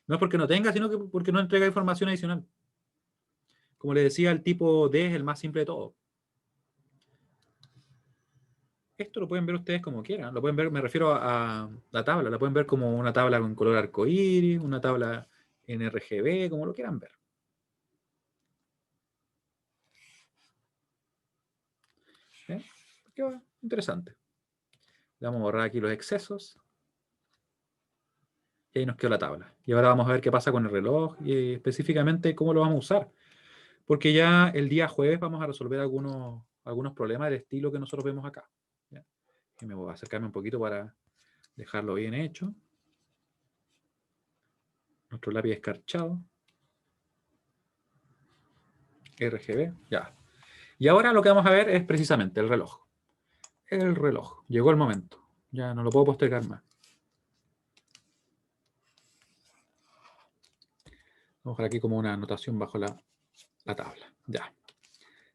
No es porque no tenga, sino que porque no entrega información adicional. Como les decía, el tipo D es el más simple de todo. Esto lo pueden ver ustedes como quieran. Lo pueden ver, me refiero a la tabla. La pueden ver como una tabla con color arcoíris, una tabla en RGB, como lo quieran ver. ¿Eh? Qué interesante. Le vamos a borrar aquí los excesos. Y ahí nos quedó la tabla. Y ahora vamos a ver qué pasa con el reloj y específicamente cómo lo vamos a usar. Porque ya el día jueves vamos a resolver algunos problemas del estilo que nosotros vemos acá. ¿Ya? Y me voy a acercarme un poquito para dejarlo bien hecho. Nuestro lápiz escarchado. RGB, ya. Y ahora lo que vamos a ver es precisamente el reloj. El reloj. Llegó el momento. Ya no lo puedo postergar más. Vamos a dejar aquí como una anotación bajo la tabla. Ya.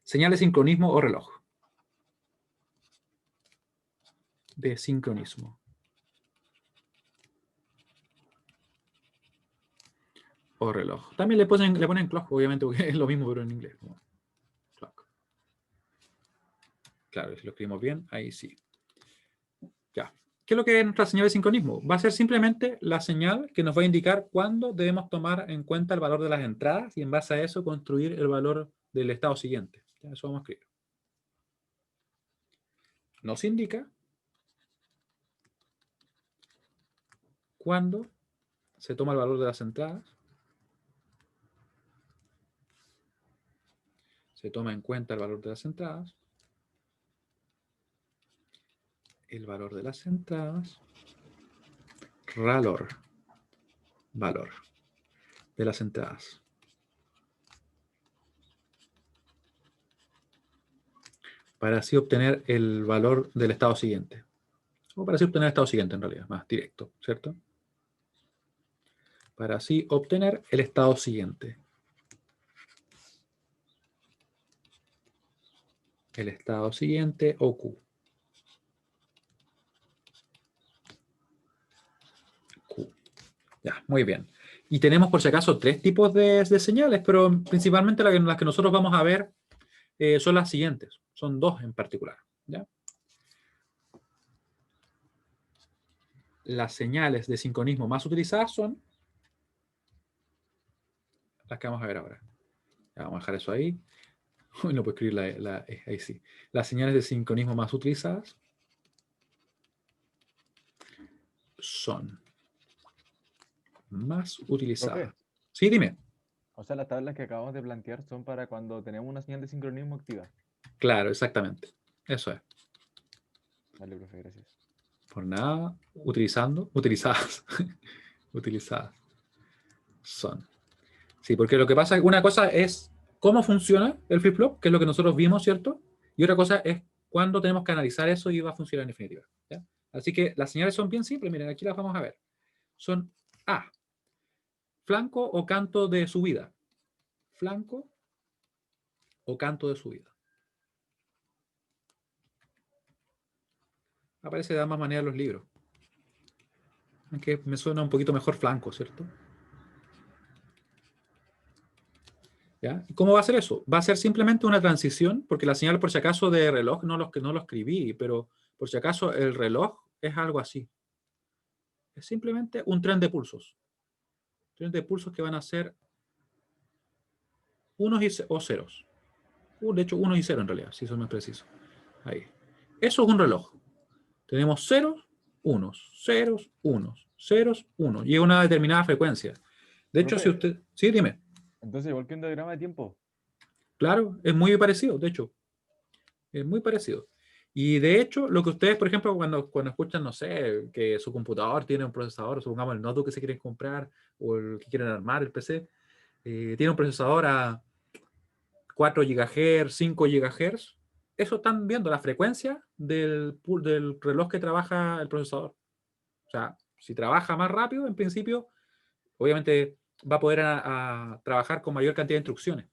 Señal de sincronismo o reloj. De sincronismo. O reloj. También le ponen clock, obviamente, porque es lo mismo, pero en inglés. Clock. Claro, si lo escribimos bien, ahí sí. Ya. ¿Qué es lo que es nuestra señal de sincronismo? Va a ser simplemente la señal que nos va a indicar cuándo debemos tomar en cuenta el valor de las entradas y en base a eso construir el valor del estado siguiente. Ya, eso vamos a escribir. Nos indica cuándo se toma el valor de las entradas. Se toma en cuenta el valor de las entradas. El valor de las entradas. Valor de las entradas. Para así obtener el valor del estado siguiente. O para así obtener el estado siguiente, en realidad, más directo, ¿cierto? Para así obtener el estado siguiente. El estado siguiente o Q. Q. Ya, muy bien. Y tenemos por si acaso 3 tipos de señales, pero principalmente las que nosotros vamos a ver son las siguientes. Son 2 en particular. ¿Ya? Las señales de sincronismo más utilizadas son las que vamos a ver ahora. Ya, vamos a dejar eso ahí. Uy, no puedo escribir ahí sí. Las señales de sincronismo más utilizadas son más utilizadas. Profe, Sí, dime. o sea, las tablas que acabamos de plantear son para cuando tenemos una señal de sincronismo activa. Claro, exactamente. Eso es. Vale, profe, gracias. Por nada, utilizadas. Utilizadas son. Sí, porque lo que pasa, una cosa es cómo funciona el flip-flop, que es lo que nosotros vimos, ¿cierto? Y otra cosa es cuándo tenemos que analizar eso y va a funcionar en definitiva. ¿Ya? Así que las señales son bien simples, miren, aquí las vamos a ver. Son A, flanco o canto de subida. Flanco o canto de subida. Aparece de ambas maneras en los libros. Aunque me suena un poquito mejor flanco, ¿cierto? ¿Ya? ¿Y cómo va a ser eso? Va a ser simplemente una transición, porque la señal por si acaso de reloj no lo escribí, pero por si acaso el reloj es algo así. Es simplemente un tren de pulsos. Tren de pulsos que van a ser unos o ceros. De hecho, unos y ceros en realidad, si son más precisos. Ahí. Eso es un reloj. Tenemos ceros, unos, ceros, unos, ceros, unos. Y una determinada frecuencia. De hecho, si Profe, usted... Sí, dime. entonces igual que un diagrama de tiempo. Claro, es muy parecido, de hecho. Es muy parecido. Y de hecho, lo que ustedes, por ejemplo, cuando escuchan, no sé, que su computador tiene un procesador, supongamos el notebook que se quieren comprar o el que quieren armar, el PC, tiene un procesador a 4 GHz, 5 GHz, eso están viendo la frecuencia del reloj que trabaja el procesador. O sea, si trabaja más rápido, en principio, obviamente va a poder a trabajar con mayor cantidad de instrucciones.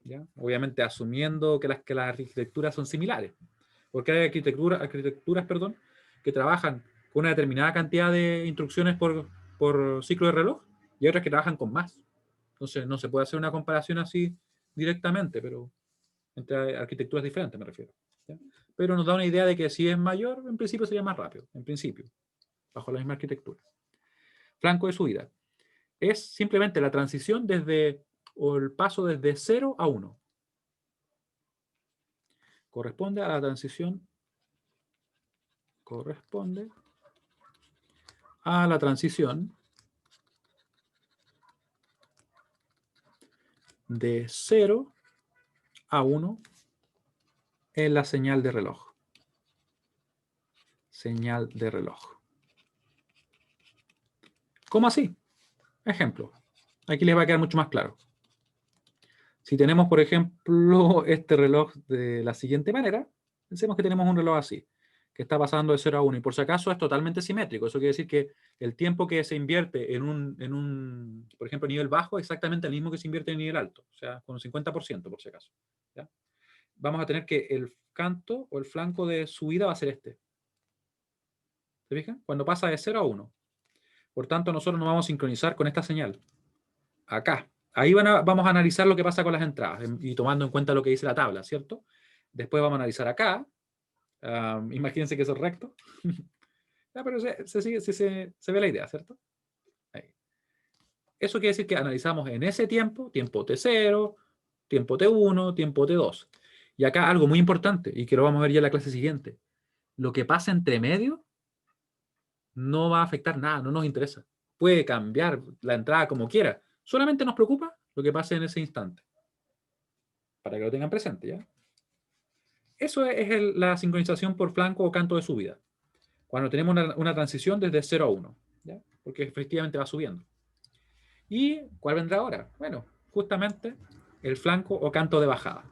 ¿Ya? Obviamente asumiendo que las arquitecturas son similares. Porque hay arquitecturas, perdón, que trabajan con una determinada cantidad de instrucciones por ciclo de reloj y otras que trabajan con más. Entonces no se puede hacer una comparación así directamente, pero entre arquitecturas diferentes me refiero. ¿Ya? Pero nos da una idea de que si es mayor, en principio sería más rápido, en principio, bajo la misma arquitectura. Flanco de subida. Es simplemente la transición o el paso desde 0 a 1. Corresponde a la transición, corresponde a la transición de 0 a 1 en la señal de reloj. Señal de reloj. ¿Cómo así? Ejemplo. Aquí les va a quedar mucho más claro. Si tenemos, por ejemplo, este reloj de la siguiente manera, pensemos que tenemos un reloj así, que está pasando de 0 a 1, y por si acaso es totalmente simétrico. Eso quiere decir que el tiempo que se invierte en un, por ejemplo, nivel bajo es exactamente el mismo que se invierte en nivel alto, o sea, con un 50%, por si acaso. ¿Ya? Vamos a tener que el canto o el flanco de subida va a ser este. ¿Se fijan? Cuando pasa de 0 a 1. Por tanto, nosotros nos vamos a sincronizar con esta señal. Acá. Ahí vamos a analizar lo que pasa con las entradas y tomando en cuenta lo que dice la tabla, ¿cierto? Después vamos a analizar acá. Imagínense que eso es recto. Ya, pero se ve la idea, ¿cierto? Ahí. Eso quiere decir que analizamos en ese tiempo T0, tiempo T1, tiempo T2. Y acá algo muy importante, y que lo vamos a ver ya en la clase siguiente. Lo que pasa entre medio no va a afectar nada, no nos interesa. Puede cambiar la entrada como quiera. Solamente nos preocupa lo que pase en ese instante. Para que lo tengan presente, ¿ya? Eso es la sincronización por flanco o canto de subida. Cuando tenemos una transición desde 0 a 1, ¿ya? Porque efectivamente va subiendo. ¿Y cuál vendrá ahora? Bueno, justamente el flanco o canto de bajada.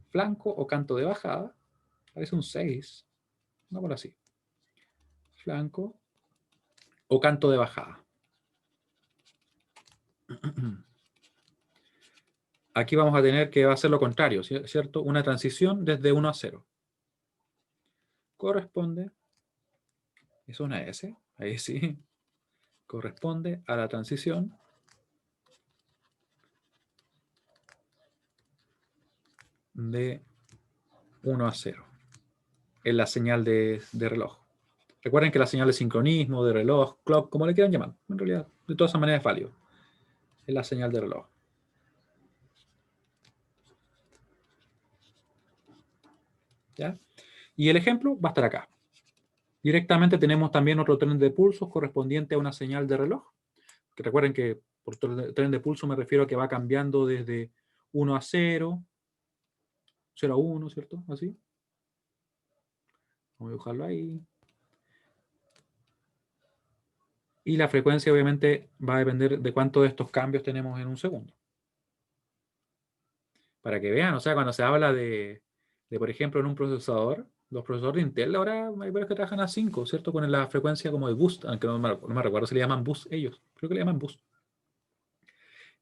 Flanco o canto de bajada, parece un 6, no por así. Flanco o canto de bajada. Aquí vamos a tener que hacer lo contrario, ¿cierto? Una transición desde 1 a 0. Corresponde, es una S, ahí sí, corresponde a la transición de 1 a 0 en la señal de reloj. Recuerden que la señal de sincronismo, de reloj, clock, como le quieran llamar, en realidad, de todas maneras es válido. Es la señal de reloj. ¿Ya? Y el ejemplo va a estar acá. Directamente tenemos también otro tren de pulsos correspondiente a una señal de reloj. Que recuerden que por tren de pulso me refiero a que va cambiando desde 1 a 0, 0 a 1, ¿cierto? Así. Vamos a dibujarlo ahí. Y la frecuencia obviamente va a depender de cuántos de estos cambios tenemos en un segundo. Para que vean, o sea, cuando se habla por ejemplo, en un procesador, los procesadores de Intel ahora hay varios que trabajan a 5, ¿cierto? Con la frecuencia como de boost, aunque no me recuerdo si le llaman boost ellos. Creo que le llaman boost.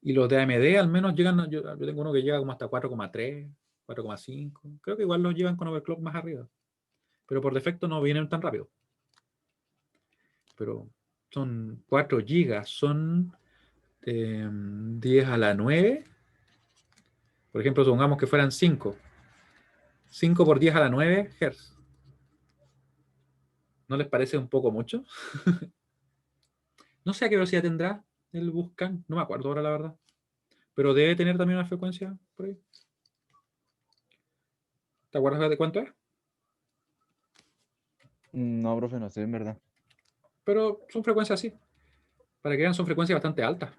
Y los de AMD al menos llegan, yo tengo uno que llega como hasta 4,3, 4,5. Creo que igual los llevan con overclock más arriba. Pero por defecto no vienen tan rápido. Pero son 4 gigas, son 10 a la 9. Por ejemplo, supongamos que fueran 5. 5 por 10 a la 9 Hz. ¿No les parece un poco mucho? No sé a qué velocidad tendrá el Buscan. No me acuerdo ahora, la verdad. Pero debe tener también una frecuencia por ahí. ¿Te acuerdas de cuánto es? No, profe, no sé, en verdad. Pero son frecuencias así. Para que vean, son frecuencias bastante altas.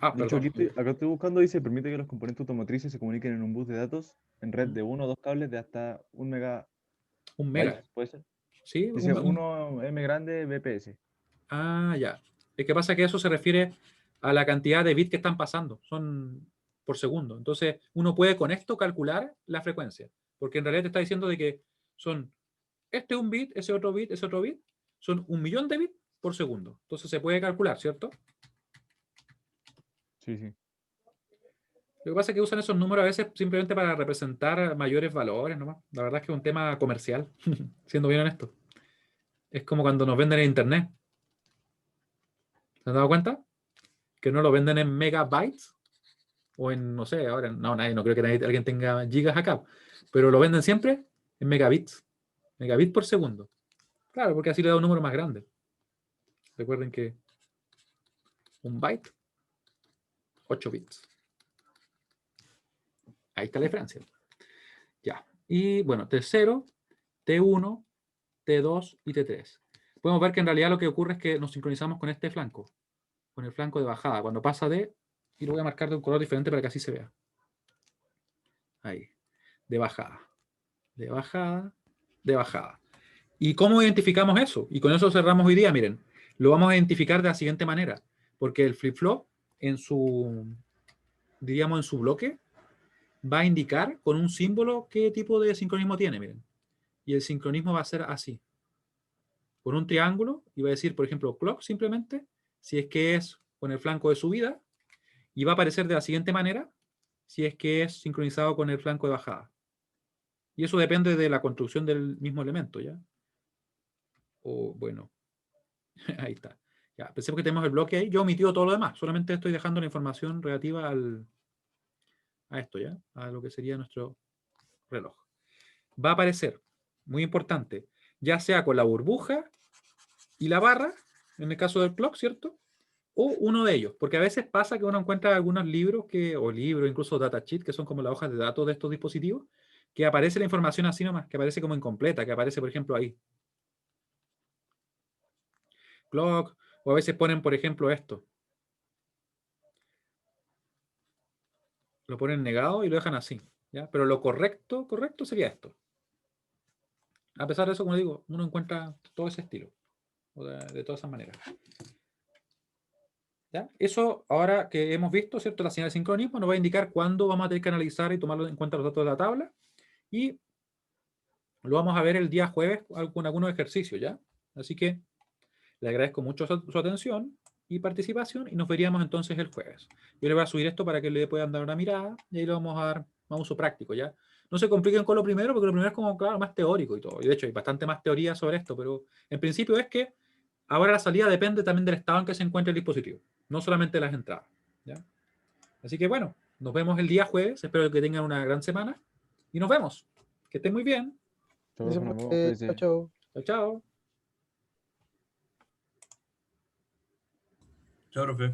Ah, De hecho, perdón. acá estoy buscando, dice, permite que los componentes automotrices se comuniquen en un bus de datos en red de uno o dos cables de hasta 1 Un megabyte, mega. ¿puede ser? ¿Sí? Dice 1 M grande BPS. Ah, ya. Es que pasa que eso se refiere a la cantidad de bits que están pasando. Son por segundo. Entonces, uno puede con esto calcular la frecuencia. Porque en realidad te está diciendo de que son este un bit, ese otro bit, ese otro bit. Son 1.000.000 de bits por segundo. Entonces se puede calcular, ¿cierto? Sí, sí. Lo que pasa es que usan esos números a veces simplemente para representar mayores valores, nomás. La verdad es que es un tema comercial, siendo bien honesto. Es como cuando nos venden en internet. ¿Se han dado cuenta? Que no lo venden en megabytes o en, no sé, ahora, no, no creo que alguien tenga gigas acá, pero lo venden siempre en megabits. Megabits por segundo. Claro, porque así le da un número más grande. Recuerden que un byte, 8 bits. Ahí está la diferencia. Ya. Y bueno, T0, T1, T2 y T3. Podemos ver que en realidad lo que ocurre es que nos sincronizamos con este flanco, con el flanco de bajada. Cuando pasa de, y lo voy a marcar de un color diferente para que así se vea. Ahí. De bajada. De bajada. De bajada. ¿Y cómo identificamos eso? Y con eso cerramos hoy día, miren. Lo vamos a identificar de la siguiente manera. Porque el flip-flop en su diríamos en su bloque, va a indicar con un símbolo qué tipo de sincronismo tiene, miren. Y el sincronismo va a ser así. Con un triángulo, y va a decir, por ejemplo, clock simplemente, si es que es con el flanco de subida, y va a aparecer de la siguiente manera, si es que es sincronizado con el flanco de bajada. Y eso depende de la construcción del mismo elemento, ¿ya? O bueno, ahí está. Ya, pensemos que tenemos el bloque ahí. Yo he omitido todo lo demás, solamente estoy dejando la información relativa a esto, ¿ya? A lo que sería nuestro reloj. Va a aparecer, muy importante, ya sea con la burbuja y la barra, en el caso del clock, ¿cierto? O uno de ellos, porque a veces pasa que uno encuentra algunos libros o libros, incluso datasheet, que son como las hojas de datos de estos dispositivos, que aparece la información así nomás, que aparece como incompleta, que aparece, por ejemplo, ahí. Clock, o a veces ponen, por ejemplo, esto. Lo ponen negado y lo dejan así, ¿ya? Pero lo correcto sería esto. A pesar de eso, como digo, uno encuentra todo ese estilo, o de todas esas maneras. ¿Ya? Eso, ahora que hemos visto, ¿cierto? La señal de sincronismo nos va a indicar cuándo vamos a tener que analizar y tomar en cuenta los datos de la tabla. Y lo vamos a ver el día jueves con algunos ejercicios, ¿ya? Así que le agradezco mucho su atención y participación y nos veríamos entonces el jueves. Yo le voy a subir esto para que le puedan dar una mirada y ahí lo vamos a dar a uso práctico, ¿ya? No se compliquen con lo primero, porque lo primero es como, claro, más teórico y todo. Y de hecho hay bastante más teoría sobre esto, pero en principio es que ahora la salida depende también del estado en que se encuentre el dispositivo, no solamente de las entradas, ¿ya? Así que bueno, nos vemos el día jueves. Espero que tengan una gran semana y nos vemos. Que estén muy bien. Chao, Eso profe, nos vemos, fue, chao, cuídese. chao. Chao, chao. Chao, profe.